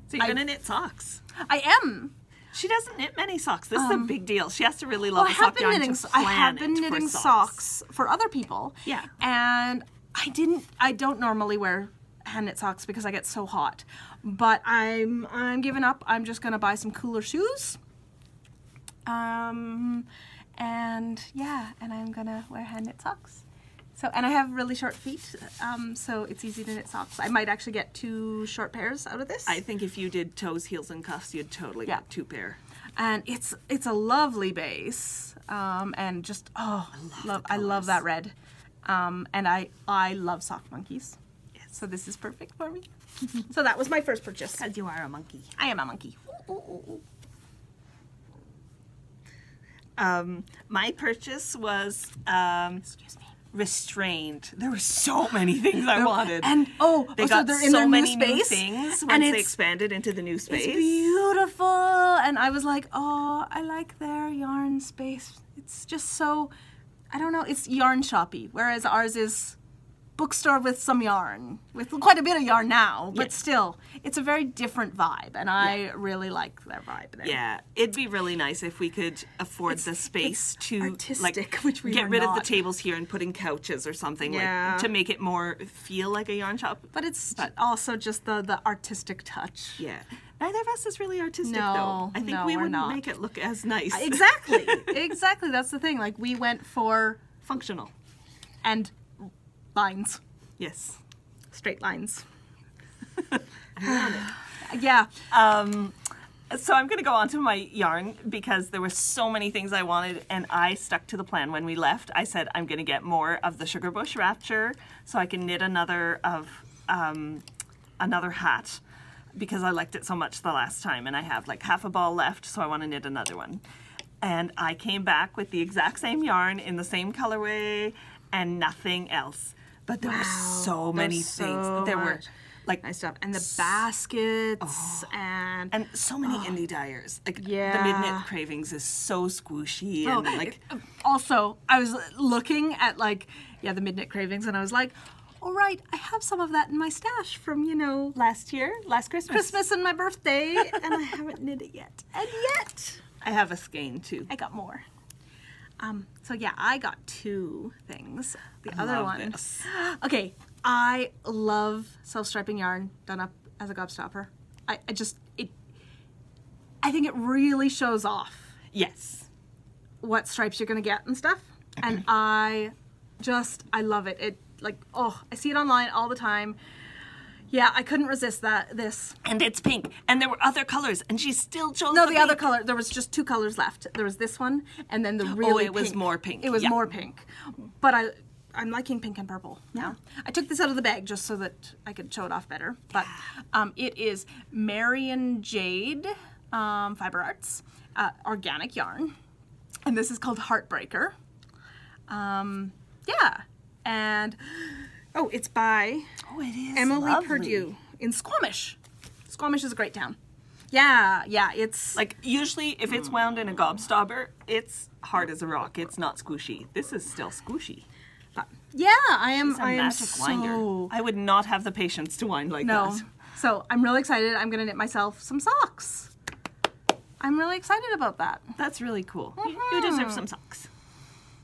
So you're gonna knit socks. I am. She doesn't knit many socks. This is a big deal. She has to really love the sock yarn to I plan have been it for knitting socks for other people. Yeah. And I don't normally wear hand knit socks because I get so hot. But I'm giving up. I'm just gonna buy some cooler shoes. And I'm gonna wear hand knit socks. So, and I have really short feet, so it's easy to knit socks. I might actually get 2 short pairs out of this. I think if you did toes, heels, and cuffs, you'd totally get 2 pair. And it's a lovely base, and just I love that red, and I love sock monkeys. Yes. So this is perfect for me. So that was my first purchase. Because you are a monkey. I am a monkey. My purchase was Excuse me. restrained. There were so many things I wanted. And they so got they're in so their many new new space, things and once they it's expanded into the new space. It's beautiful, and I was like, oh, I like their yarn space. It's just so, I don't know, it's yarn shoppy, whereas ours is bookstore with some yarn, with quite a bit of yarn now, but still, it's a very different vibe, and I really like their vibe there. Yeah, it'd be really nice if we could afford the space to artistic, which we get are rid of the not. tables here and put in couches or something Yeah. like to make it more feel like a yarn shop. But it's also just the artistic touch. Yeah. Neither of us is really artistic No, though. I think no, we we're wouldn't not. make it look as nice. Exactly, exactly, that's the thing. Like, we went for, Functional. and lines. Yes. Straight lines. Yeah. So I'm going to go on to my yarn because there were so many things I wanted and I stuck to the plan. When we left, I said I'm going to get more of the Sugar Bush Rapture so I can knit another hat because I liked it so much the last time, and I have like half a ball left, so I want to knit another one. And I came back with the exact same yarn in the same colorway and nothing else. But there were Wow, so many there's things. so There were much. like Nice stuff. And the baskets and so many indie dyers. Like the Yeah. Midnight Cravings is so squishy and like also, I was looking at like, the Midnight Cravings, and I was like, all right, I have some of that in my stash from, last Christmas. Christmas and my birthday, and I haven't knit it yet. And yet, I have a skein too. I got more. So yeah, I got 2 things. The other love one. this. Okay, I love self-striping yarn done up as a gobstopper. I think it really shows off Yes. what stripes you're gonna get and stuff. And I love it. It I see it online all the time. Yeah, I couldn't resist this. And it's pink. And there were other colors, and she still chose No, the the other pink. color. There was just 2 colors left. There was this one, and then the really it was pink. more pink. It was Yeah. more pink. But I'm liking pink and purple now. I took this out of the bag just so that I could show it off better. But it is Marion Jade Fiber Arts organic yarn, and this is called Heartbreaker. Yeah, and it's by Oh, it is Emily lovely. Purdue in Squamish. Squamish is a great town. Yeah, it's Like, usually, if it's wound in a gobstopper, it's hard as a rock. It's not squishy. This is still squishy. yeah. I am. It's a I am magic winder. so I would not have the patience to wind like no. that. So I'm really excited. I'm gonna knit myself some socks. I'm really excited about that. That's really cool. You deserve some socks.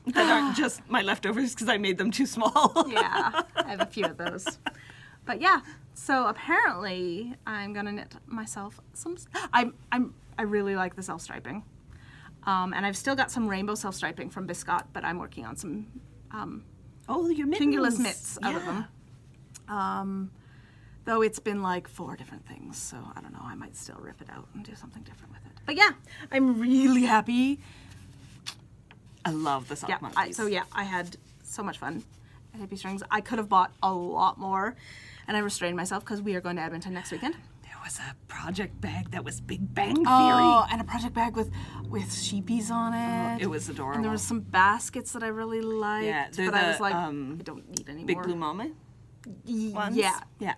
That aren't just my leftovers because I made them too small. Yeah, I have a few of those. But yeah, so apparently I'm gonna knit myself some. I really like the self striping, and I've still got some rainbow self striping from Biscott, but I'm working on some Oh, your mittens. fingerless mitts out of them. Though it's been like 4 different things, so I don't know. I might still rip it out and do something different with it. But yeah, I'm really happy. I love the sock Yeah, monkeys. I had so much fun at Hippie Strings. I could have bought a lot more, and I restrained myself because we are going to Edmonton next weekend. There was a project bag that was Big Bang Theory. Oh, and a project bag with sheepies on it. It was adorable. And there was some baskets that I really liked, Yeah, they're but I was the, like, I don't need any Big more. Blue Mama ones. Yeah. Yeah.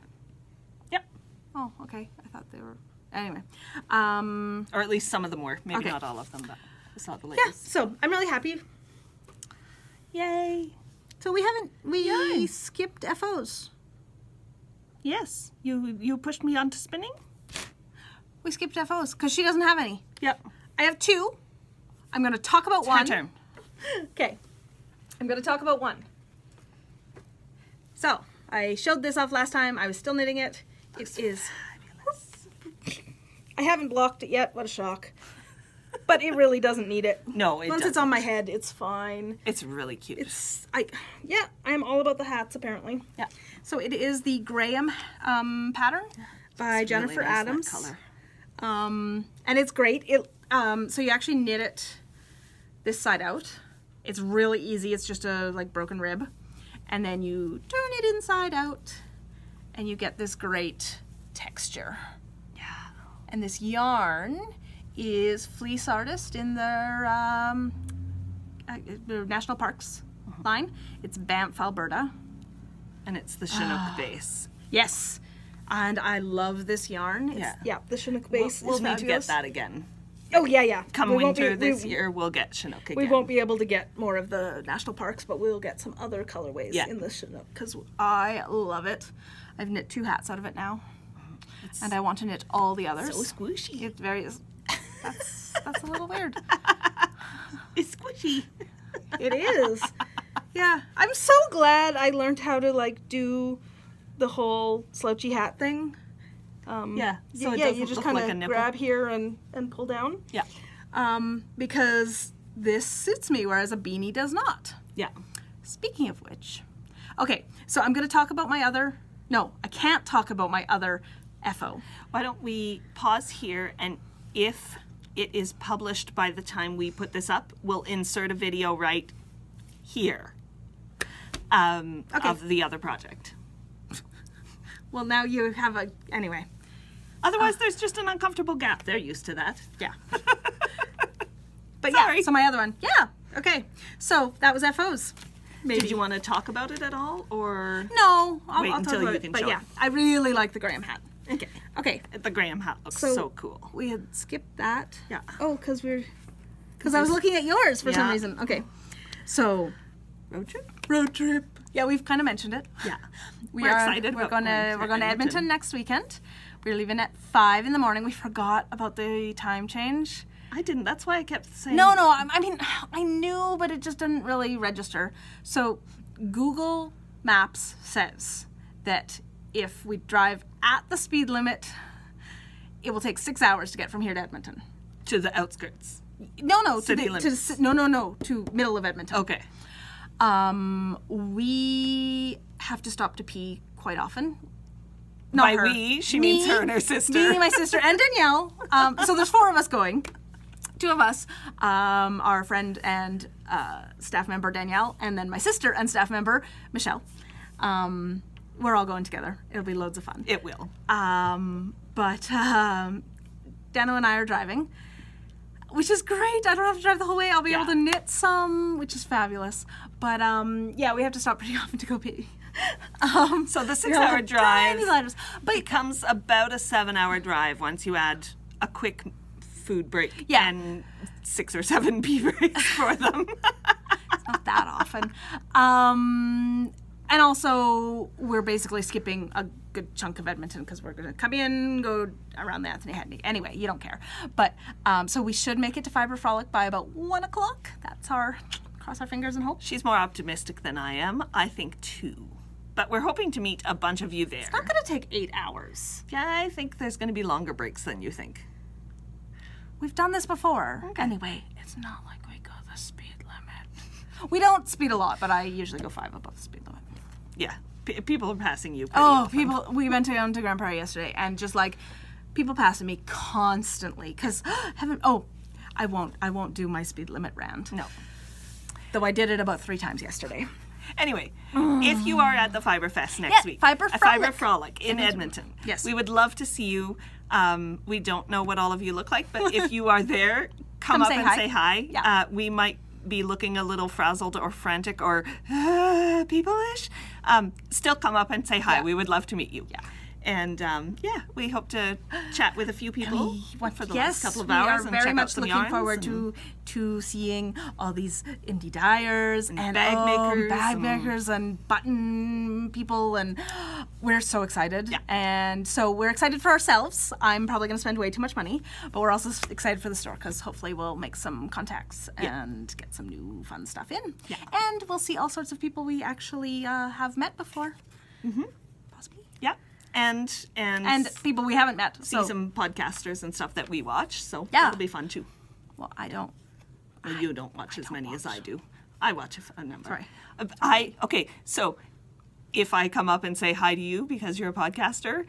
Yep. Oh, okay. I thought they were. Anyway. Or at least some of them were. Maybe Okay. not all of them, but I saw the Yeah. latest. So I'm really happy. Yay. So we Yay. skipped FOs. Yes. You pushed me onto spinning? We skipped FOs because she doesn't have any. Yep. I have 2. I'm going to talk about It's one. her turn. Okay. I'm going to talk about one. So, I showed this off last time. I was still knitting it. It is. I haven't blocked it yet. What a shock. But it really doesn't need it. No, it Once doesn't. it's on my head, it's fine. It's really cute. I am all about the hats apparently. Yeah. So it is the Graham pattern by It's Jennifer really nice, that Adams. color. And it's great. So you actually knit it this side out. It's really easy. It's just a broken rib, and then you turn it inside out, and you get this great texture. Yeah. And this yarn is Fleece Artist in their National Parks line. It's Banff, Alberta. And it's the Chinook base. Yes, and I love this yarn. Yeah. The Chinook base We'll is need to fabulous. get that again. Oh yeah. Come We won't winter be- this year, we'll get Chinook again. We won't be able to get more of the national parks, but we'll get some other colorways Yeah. in the Chinook because I love it. I've knit 2 hats out of it now, and I want to knit all the others. so squishy. It's very. That's a little weird. It's squishy. It is. Yeah, I'm so glad I learned how to do the whole slouchy hat thing. Yeah. So it yeah, doesn't you just look kind like a of nipple. grab here and pull down. Yeah. Because this suits me, whereas a beanie does not. Yeah. Speaking of which, okay, so I'm going to talk about my other. No, I can't talk about my other FO. Why don't we pause here, and if it is published by the time we put this up, we'll insert a video right here of the other project. Well, now you have a. Anyway. Otherwise, there's just an uncomfortable gap. They're used to that. Yeah. But Sorry. yeah, so my other one. Yeah. Okay. So that was FOs. maybe. Did you want to talk about it at all, or No, wait I'll until talk about you it. can But show yeah, it? I really like the Graham hat. Okay. Okay, The Graham hat looks so cool. we had skipped that. Yeah. Oh, because I was looking at yours for some Yeah. reason. Okay, so Road trip? road trip. Yeah, we've kind of mentioned it. Yeah. We're excited We're about going to Edmonton next weekend. We're leaving at 5 in the morning. We forgot about the time change. I didn't. That's why I kept saying. No, I mean, I knew, but it just didn't really register. So Google Maps says that if we drive at the speed limit, it will take 6 hours to get from here to Edmonton. To the outskirts. No, City to middle of Edmonton. Okay. We have to stop to pee quite often. By we, she means her and her sister. Me, my sister, and Danielle. So there's 4 of us going. 2 of us, our friend and staff member Danielle, and then my sister and staff member Michelle. We're all going together. It'll be loads of fun. It will. But Dano and I are driving, which is great. I don't have to drive the whole way. I'll be able to knit some, which is fabulous. But yeah, we have to stop pretty often to go pee. So the 6-hour drive but becomes about a 7-hour drive once you add a quick food break and 6 or 7 pee breaks for them. It's not that often. And also, we're basically skipping a good chunk of Edmonton because we're going to come in, go around the Anthony Hedney. Anyway, you don't care. But so we should make it to Fiber Frolic by about 1 o'clock. That's cross our fingers and hope. She's more optimistic than I am. I think 2. But we're hoping to meet a bunch of you there. It's not going to take 8 hours. Yeah, I think there's going to be longer breaks than you think. We've done this before. Okay. Anyway, it's not like we go the speed limit. We don't speed a lot, but I usually go 5 above the speed limit. Yeah, people are passing you. We went down to Grand Prairie yesterday, and just like people passing me constantly because I won't do my speed limit rant. No. Though I did it about 3 times yesterday. Anyway, if you are at the Fiber Fest next week, Fiber Frolic in Edmonton, yes, we would love to see you. We don't know what all of you look like, but if you are there, come up and say hi. Yeah. We might be looking a little frazzled or frantic or people-ish. Still come up and say hi. Yeah. We would love to meet you. Yeah. And we hope to chat with a few people for the last couple of we hours. are and very check out much some looking yarns forward to seeing all these indie dyers and bag makers and button people, and we're so excited. Yeah. And so we're excited for ourselves. I'm probably going to spend way too much money, but we're also excited for the store because hopefully we'll make some contacts and get some new fun stuff in. Yeah. And we'll see all sorts of people we actually have met before. Mm-hmm. Possibly. Yeah. And people we haven't met. see some podcasters and stuff that we watch, so Yeah. that'll be fun too. Well, I don't. Well, you don't watch as many as I do. I watch a number. Sorry. Okay, so if I come up and say hi to you because you're a podcaster,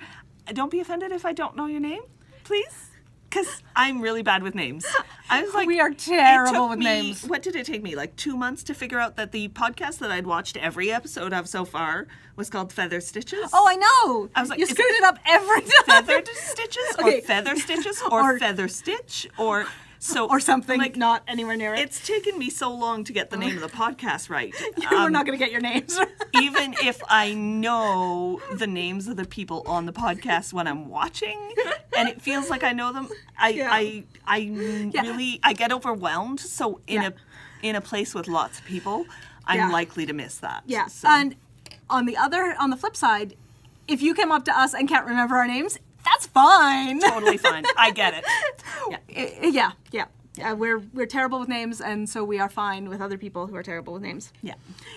don't be offended if I don't know your name, please. Because I'm really bad with names. I was like, we are terrible with me, names. What did it take me? Like 2 months to figure out that the podcast that I'd watched every episode of so far was called Feather Stitches. Oh, I know. I was like, you is screwed it up every time. Feathered Stitches Okay. or Feather Stitches or Feather Stitch or or something like, not anywhere near it. It's taken me so long to get the name of the podcast right. We're not going to get your names. Even if I know the names of the people on the podcast when I'm watching, and it feels like I know them, I get overwhelmed. So in a place with lots of people, I'm likely to miss that. Yeah. So. And on the flip side, if you came up to us and can't remember our names, that's fine. Totally fine. I get it. Yeah. We're terrible with names, and so we are fine with other people who are terrible with names. Yeah.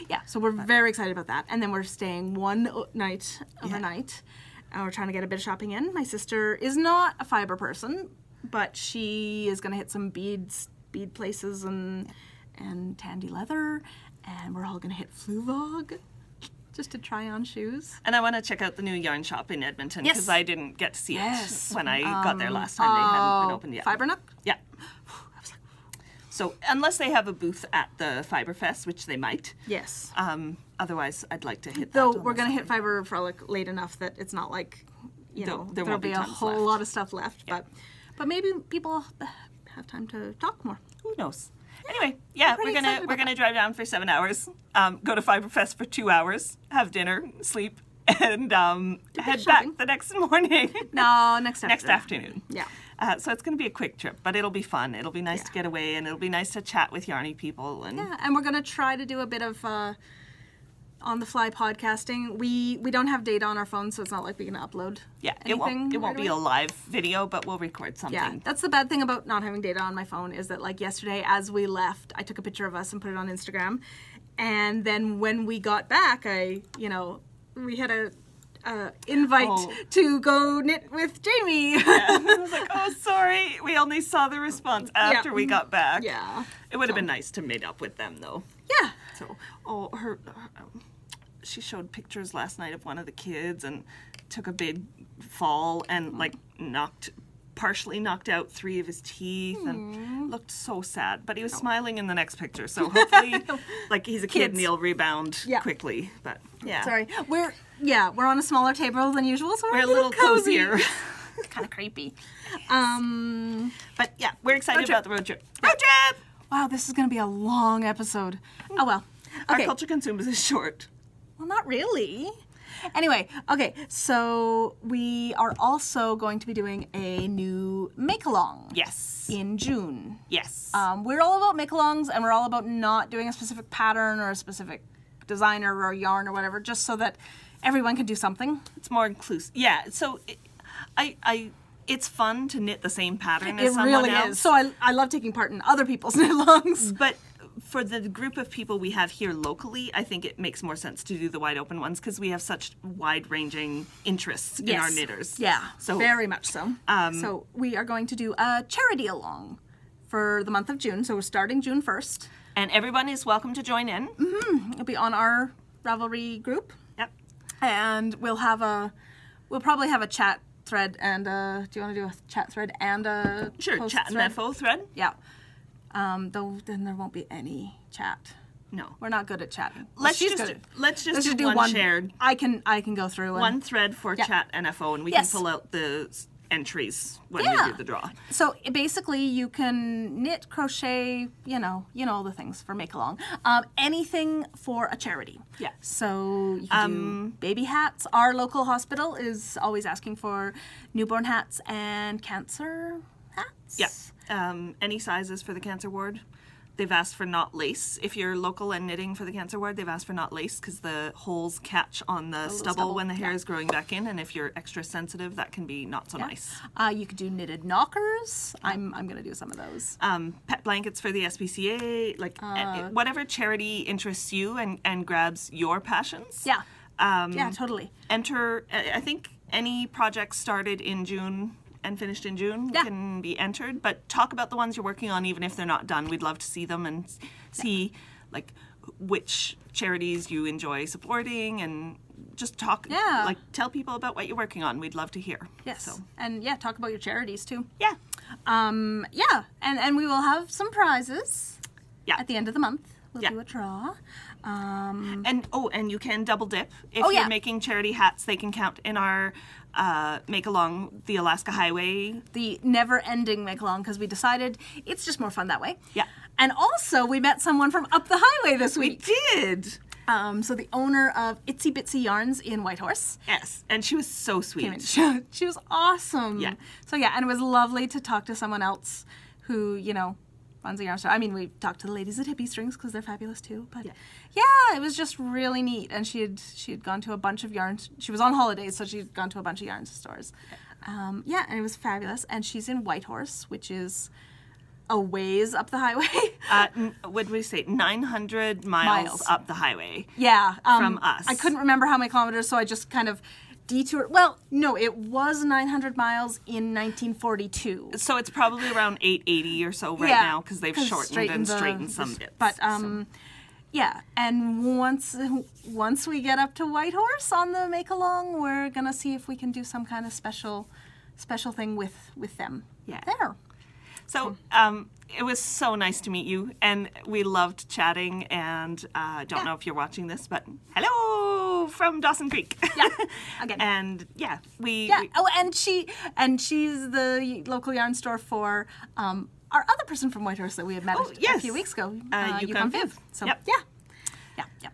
Yeah. So we're very excited about that. And then we're staying one night overnight, and we're trying to get a bit of shopping in. My sister is not a fiber person, but she is going to hit some bead places and Tandy Leather, and we're all going to hit Fluvog. Just to try on shoes. And I want to check out the new yarn shop in Edmonton because I didn't get to see it when I got there last time. They hadn't been opened yet. Fibernook? Yeah. So unless they have a booth at the Fiber Fest, which they might. Yes. Otherwise, I'd like to hit that. Though we're going to hit Fiber Frolic late enough that it's not like, there'll be a whole lot of stuff left. Yeah. But maybe people have time to talk more. Who knows? Anyway, yeah, pretty we're excited about gonna drive down for 7 hours, go to Fiberfest for 2 hours, have dinner, sleep, and head shopping. back the next morning. No, next afternoon. Yeah. So it's going to be a quick trip, but it'll be fun. It'll be nice to get away, and it'll be nice to chat with Yarny people. And Yeah, and we're going to try to do a bit of on-the-fly podcasting. We don't have data on our phones, so it's not like we can upload anything. It won't be a live video, but we'll record something. Yeah, that's the bad thing about not having data on my phone is that, like, yesterday as we left, I took a picture of us and put it on Instagram, and then when we got back, we had a invite to go knit with Jamie. Yeah. I was like, oh, sorry, we only saw the response after we got back. Yeah. It would have been nice to meet up with them, though. Yeah. So, she showed pictures last night of one of the kids and took a big fall and like partially knocked out 3 of his teeth and looked so sad. But he was smiling in the next picture, so hopefully, like, he's a kid and he'll rebound quickly. But yeah, sorry, we're on a smaller table than usual, so we're a little cozy. cozier. Kind of creepy. But yeah, we're excited about the road trip. Road trip! Wow, this is going to be a long episode. Oh well. Okay. Our culture consumes is short. Well, not really. Anyway, okay, so we are also going to be doing a new make-along. Yes. In June. Yes. We're all about make-alongs, and we're all about not doing a specific pattern or a specific designer or yarn or whatever, just so that everyone can do something. It's more inclusive. Yeah, so it's fun to knit the same pattern as someone else. It really is. So I love taking part in other people's knit-alongs. But for the group of people we have here locally, I think it makes more sense to do the wide open ones because we have such wide-ranging interests in our knitters. Yeah, so very much so. So we are going to do a charity along for the month of June. So we're starting June 1st. And everyone is welcome to join in. Mm-hmm. It'll be on our Ravelry group. Yep. And we'll probably have a chat thread and do you want to do a chat thread and a chat and info thread? Yeah. Though then there won't be any chat. No, we're not good at chatting. Let's just do one shared. I can go through one thread for chat NFO, and we can pull out the entries when we do the draw. So basically, you can knit, crochet, you know all the things for make along. Anything for a charity. Yeah. So you can do baby hats. Our local hospital is always asking for newborn hats and cancer hats. Yeah. Any sizes for the cancer ward. They've asked for not lace. If you're local and knitting for the cancer ward, they've asked for not lace because the holes catch on the stubble when the hair is growing back in, and if you're extra sensitive, that can be not so nice. You could do knitted knockers. I'm going to do some of those. Pet blankets for the SPCA, like whatever charity interests you and grabs your passions. Yeah. Yeah, totally. Enter, I think any project started in June and finished in June can be entered, but talk about the ones you're working on even if they're not done. We'd love to see them and see like which charities you enjoy supporting and just talk, like tell people about what you're working on. We'd love to hear. Yes. So. And talk about your charities too. Yeah. And we will have some prizes at the end of the month. We'll do a draw. And you can double dip. If you're making charity hats, they can count in our make along the Alaska Highway. The never-ending make along, because we decided it's just more fun that way. Yeah. And also, we met someone from up the highway this week. We did. So the owner of Itsy Bitsy Yarns in Whitehorse. Yes, and she was so sweet. She was awesome. Yeah. So and it was lovely to talk to someone else who, runs a yarn store. I mean, we talked to the ladies at Hippie Strings because they're fabulous too. But it was just really neat. And she had gone to a bunch of yarns. She was on holidays, so she'd gone to a bunch of yarn stores. And it was fabulous. And she's in Whitehorse, which is a ways up the highway. What did we say? 900 miles up the highway. Yeah. From us. I couldn't remember how many kilometers, so I just kind of detour. Well, no, it was 900 miles in 1942. So it's probably around 880 or so now because they've shortened and straightened some bits. But and once we get up to Whitehorse on the make along, we're gonna see if we can do some kind of special thing with them. Yeah. There. So it was so nice to meet you, and we loved chatting, and I don't know if you're watching this, but hello from Dawson Creek. Yeah, again. And and she's the local yarn store for our other person from Whitehorse that we had met a yes. few weeks ago, Yukon Viv. So Yep. yeah,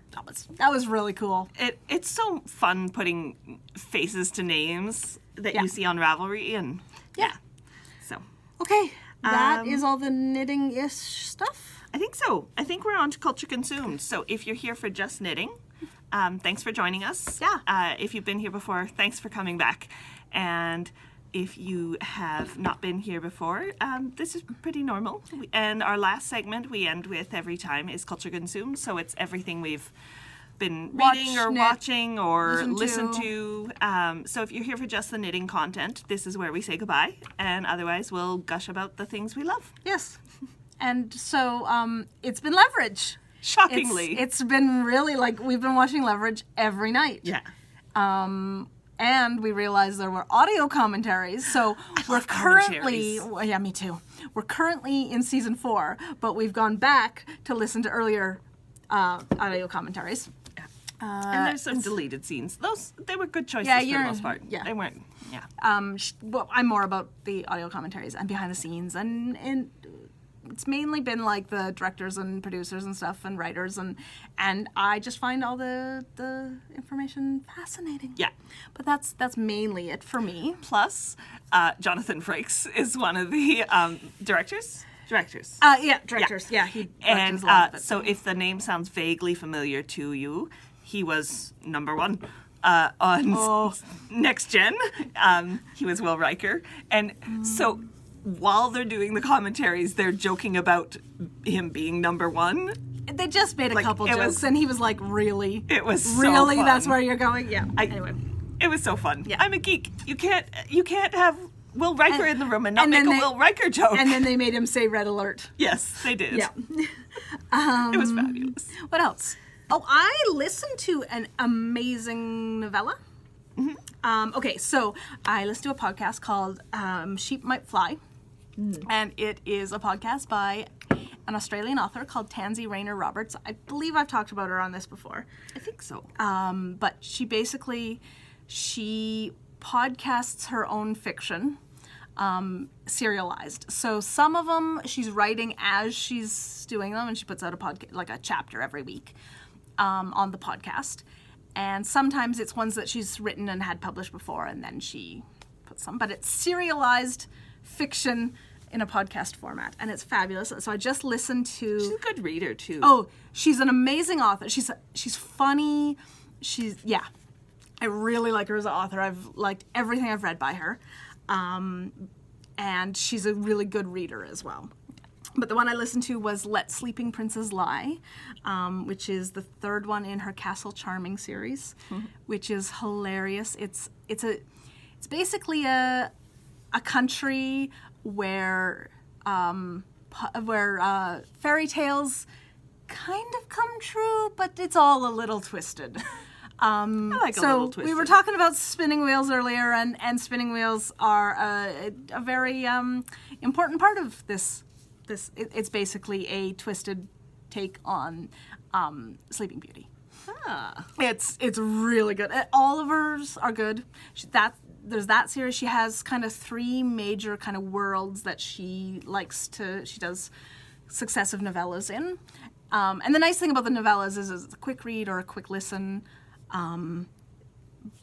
that was really cool. It's so fun putting faces to names that Yeah. you see on Ravelry, and so Okay, that is all the knitting-ish stuff. I think so. I think we're on to Culture Consumed. So if you're here for just knitting, thanks for joining us. Yeah. If you've been here before, thanks for coming back. And if you have not been here before, this is pretty normal. And our last segment we end with every time is Culture Consumed. So it's everything we've been reading or watching or listened to. So if you're here for just the knitting content, this is where we say goodbye. And otherwise, we'll gush about the things we love. Yes. And so it's been Leverage. Shockingly. It's been really, like, we've been watching Leverage every night. Yeah. And we realized there were audio commentaries, so we're currently... Well, yeah, me too. We're currently in season 4, but we've gone back to listen to earlier audio commentaries. And there's some deleted scenes. They were good choices for the most part. Yeah. They weren't, Well, I'm more about the audio commentaries and behind the scenes, and it's mainly been like the directors and producers and stuff and writers, and I just find all the information fascinating. Yeah. But that's mainly it for me. Plus, Jonathan Frakes is one of the directors. Directors. Directors. Yeah, he And directed a lot of it. so if the name sounds vaguely familiar to you, he was number 1 on Next Gen. He was Will Riker. And so while they're doing the commentaries, they're joking about him being number 1. They just made a couple jokes, and he was like, really? It was so really? fun. That's where you're going? Yeah. Anyway. It was so fun. Yeah. I'm a geek. You can't have Will Riker in the room and not make a Will Riker joke. And then they made him say Red Alert. Yes, they did. Yeah. It was fabulous. What else? Oh, I listened to an amazing novella. Mm-hmm. Okay, so I listened to a podcast called Sheep Might Fly. And it is a podcast by an Australian author called Tansy Rayner Roberts. I believe I've talked about her on this before. I think so. But she podcasts her own fiction, serialized. So some of them she's writing as she's doing them, and she puts out a chapter every week on the podcast. And sometimes it's ones that she's written and had published before, and then she puts them. But it's serialized fiction in a podcast format, and it's fabulous. So I just listened to... She's a good reader, too. Oh, she's an amazing author. She's funny. I really like her as an author. I've liked everything I've read by her. And she's a really good reader as well. But the one I listened to was Let Sleeping Princes Lie, which is the 3rd one in her Castle Charming series, which is hilarious. It's basically a country where fairy tales kind of come true, but it's all a little twisted. I like a little twisted. We were talking about spinning wheels earlier, and spinning wheels are a very important part of this. It's basically a twisted take on Sleeping Beauty. It's really good. All of hers are good. There's that series. She has kind of 3 major kind of worlds that she does successive novellas in. And the nice thing about the novellas is it's a quick read or a quick listen.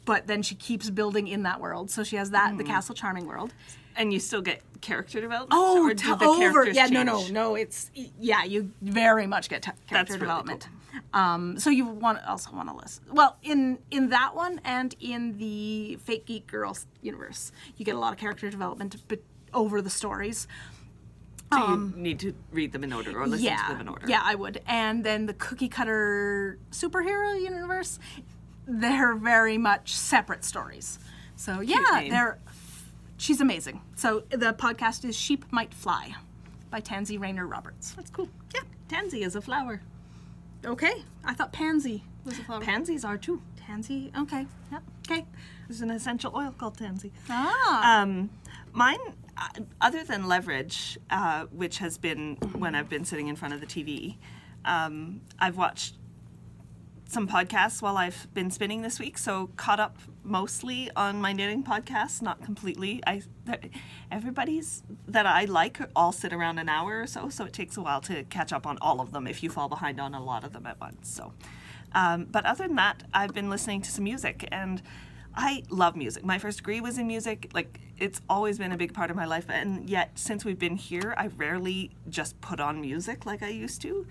But then she keeps building in that world. So she has the Castle Charming world. And you still get character development? Oh, or do the characters change? No. It's you very much get character really development. Cool. So you also want to listen. Well, in that one and in the Fake Geek Girls universe, you get a lot of character development, but over the stories. So you need to read them in order or listen to them in order. Yeah, I would. And then the Cookie Cutter superhero universe, they're very much separate stories. So she's amazing. So the podcast is Sheep Might Fly by Tansy Rayner Roberts. That's cool. Yeah, tansy is a flower. Okay, I thought pansy was a flower. Pansies are too. Tansy, okay. Yep. Okay. There's an essential oil called tansy. Mine, other than Leverage, which has been when I've been sitting in front of the TV, I've watched some podcasts while I've been spinning this week, so caught up mostly on my knitting podcasts, not completely. Everybody's that I like all sit around an hour or so it takes a while to catch up on all of them if you fall behind on a lot of them at once. So, but other than that, I've been listening to some music, and I love music. My first degree was in music. Like, it's always been a big part of my life, and yet since we've been here, I rarely just put on music like I used to.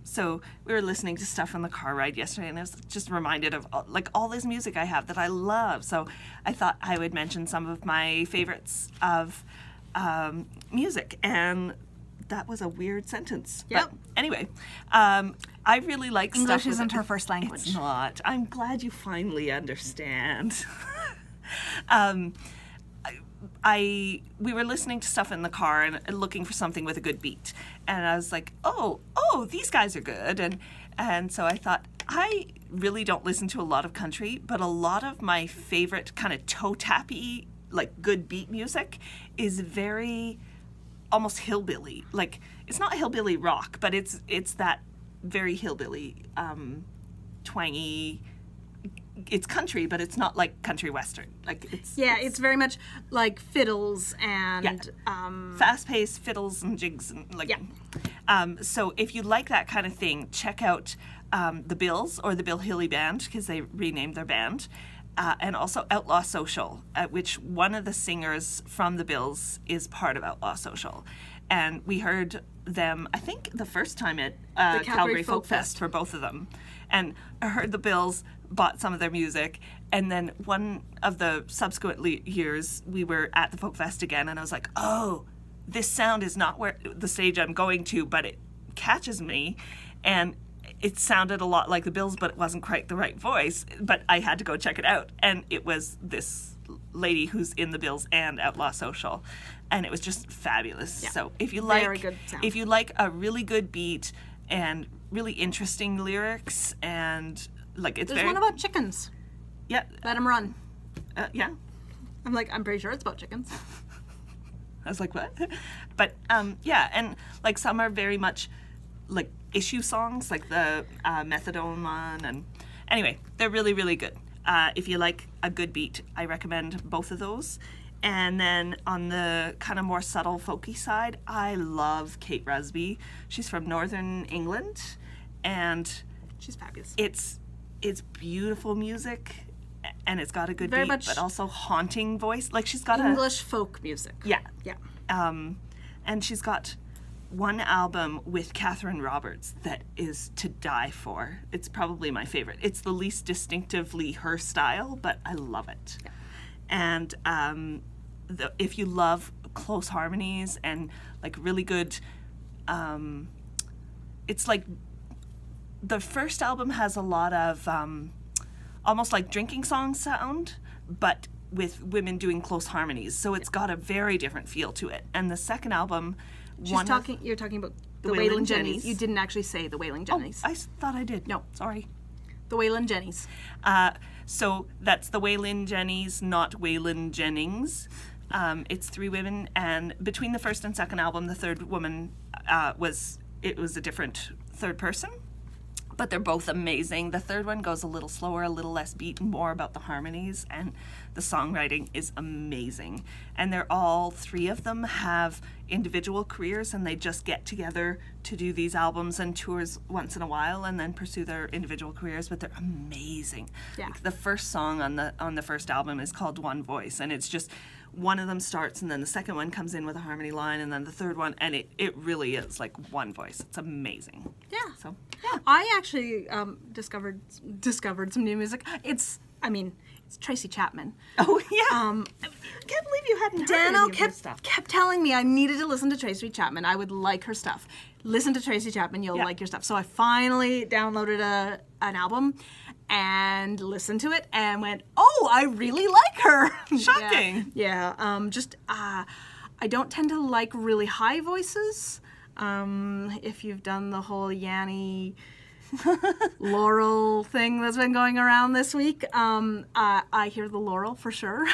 So we were listening to stuff on the car ride yesterday, and I was just reminded of like all this music I have that I love. So I thought I would mention some of my favorites of music, and that was a weird sentence. Yep. But anyway, I really like English stuff. isn't her first language. It's not. I'm glad you finally understand. We were listening to stuff in the car and looking for something with a good beat, and I was like, oh, these guys are good, and so I thought, I really don't listen to a lot of country, but a lot of my favorite kind of toe tappy, like good beat music is very almost hillbilly. Like, it's not hillbilly rock, but it's that very hillbilly, twangy. It's country, but it's not like country western. Like it's very much like fiddles and fast-paced fiddles and jigs and like. Yeah. So if you like that kind of thing, check out the Bills or the Bill Hilly Band, because they renamed their band, and also Outlaw Social, which one of the singers from the Bills is part of Outlaw Social, and we heard them, I think, the first time at the Calgary Folk Fest for both of them, and I heard the Bills, bought some of their music, and then one of the subsequent years we were at the Folk Fest again, and I was like, oh, this sound is not where the stage I'm going to, but it catches me, and it sounded a lot like the Bills, but it wasn't quite the right voice, but I had to go check it out, and it was this lady who's in the Bills and Outlaw Social, and it was just fabulous. Yeah. So if you like a really good beat and really interesting lyrics, and like There's one about chickens. Yeah. Let them run. Yeah. I'm pretty sure it's about chickens. I was like, what? But yeah, and like some are very much like issue songs, like the Methadone one, and anyway, they're really, really good. If you like a good beat, I recommend both of those. And then on the kind of more subtle folky side, I love Kate Rusby. She's from Northern England, and she's fabulous. It's beautiful music, and it's got a good very beat, much but also haunting voice. Like, she's got English folk music. Yeah. Yeah. And she's got one album with Catherine Roberts that is to die for. It's probably my favorite. It's the least distinctively her style, but I love it. Yeah. And if you love close harmonies and like really good, it's like the first album has a lot of almost like drinking song sound, but with women doing close harmonies. So it's got a very different feel to it. And the second album, you're talking about the Waylon Jennys. You didn't actually say the Waylon Jennys. Oh, I thought I did. No, sorry. The Waylon Jennys. So that's the Waylon Jennys, not Waylon Jennings. It's three women, and between the first and second album, the third woman was a different third person, but they're both amazing. The third one goes a little slower, a little less beat, more about the harmonies, and the songwriting is amazing. And they're all three of them have individual careers, and they just get together to do these albums and tours once in a while, and then pursue their individual careers. But they're amazing. Yeah. Like the first song on the first album is called One Voice, and it's just one of them starts, and then the second one comes in with a harmony line, and then the third one, and it really is like one voice. It's amazing. Yeah. So yeah. I actually discovered some new music. It's Tracy Chapman. Oh yeah. I can't believe you hadn't heard any of her stuff. kept telling me I needed to listen to Tracy Chapman. I would like her stuff. Listen to Tracy Chapman, you'll like your stuff. So I finally downloaded an album and listened to it and went, oh, I really like her. Shocking. Yeah. I don't tend to like really high voices. If you've done the whole Yanni Laurel thing that's been going around this week, I hear the Laurel for sure.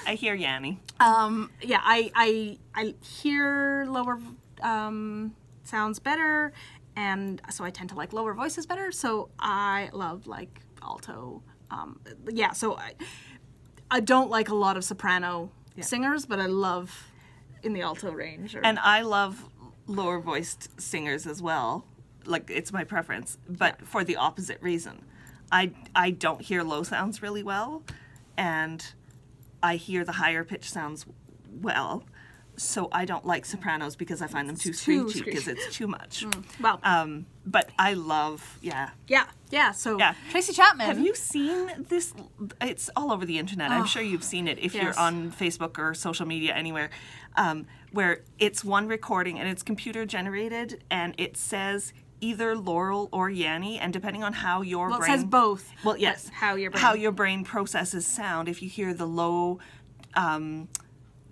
I hear Yanni. I hear lower sounds better, and so I tend to like lower voices better. So I love like alto. Yeah, so I don't like a lot of soprano singers, but I love in the alto range. And I love lower voiced singers as well. Like, it's my preference, but for the opposite reason. I don't hear low sounds really well, and I hear the higher pitch sounds well. So I don't like sopranos because I find them too screechy because it's too much. Well, but I love, So Tracy Chapman. Have you seen this? It's all over the internet. I'm sure you've seen it if you're on Facebook or social media anywhere, where it's one recording and it's computer generated and it says either Laurel or Yanni, and depending on how your brain... It says both. Well, yes. How your brain processes sound. If you hear the low...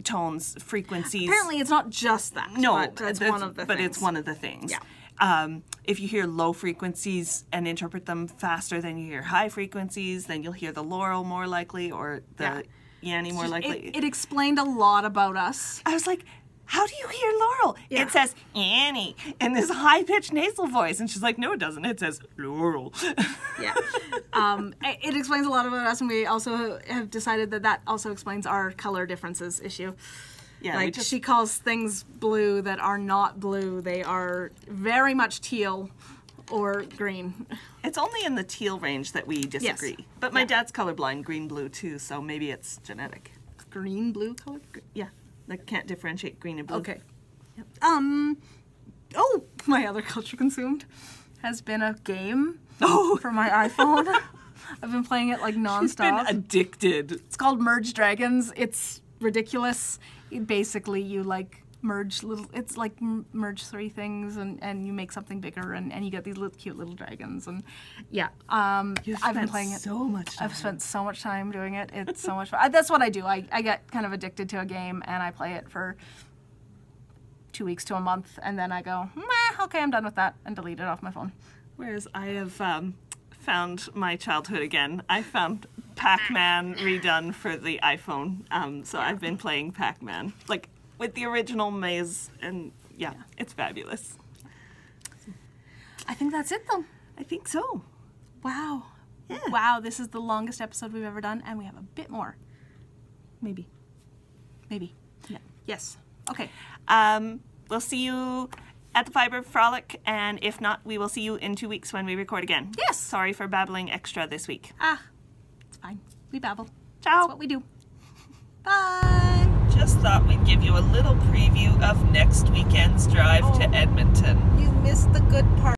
tones, frequencies. Apparently, it's not just that. No, but that's one of the things. But it's one of the things. Yeah. If you hear low frequencies and interpret them faster than you hear high frequencies, then you'll hear the Laurel more likely or the Yanni more likely. It explained a lot about us. I was like, how do you hear Laurel? Yeah. It says Yanni in this high-pitched nasal voice. And she's like, no, it doesn't. It says Laurel. Yeah. It explains a lot about us, and we also have decided that also explains our color differences issue. Yeah, like, she calls things blue that are not blue. They are very much teal or green. It's only in the teal range that we disagree. Yes. But my dad's colorblind, green-blue, too, so maybe it's genetic. Green-blue color? Yeah. I can't differentiate green and blue. Okay. Yep. Oh, my other culture consumed has been a game for my iPhone. I've been playing it like nonstop. She's been addicted. It's called Merge Dragons. It's ridiculous. Basically, you like merge merge three things and you make something bigger and you get these little cute little dragons and I've been playing it so much time. I've spent so much time doing it. It's so much fun. That's what I do. I get kind of addicted to a game and I play it for 2 weeks to a month and then I go, okay, I'm done with that, and delete it off my phone. Whereas I have found my childhood again. I found Pac-Man redone for the iPhone, so I've been playing Pac-Man. Like, with the original maze, and it's fabulous. I think that's it, though. I think so. Wow. Yeah. Wow, this is the longest episode we've ever done, and we have a bit more. Maybe. Yeah. Yes. Okay. We'll see you at the Fiber Frolic, and if not, we will see you in 2 weeks when we record again. Yes. Sorry for babbling extra this week. It's fine. We babble. Ciao. That's what we do. Bye. Just thought we'd give you a little preview of next weekend's drive to Edmonton. You missed the good part.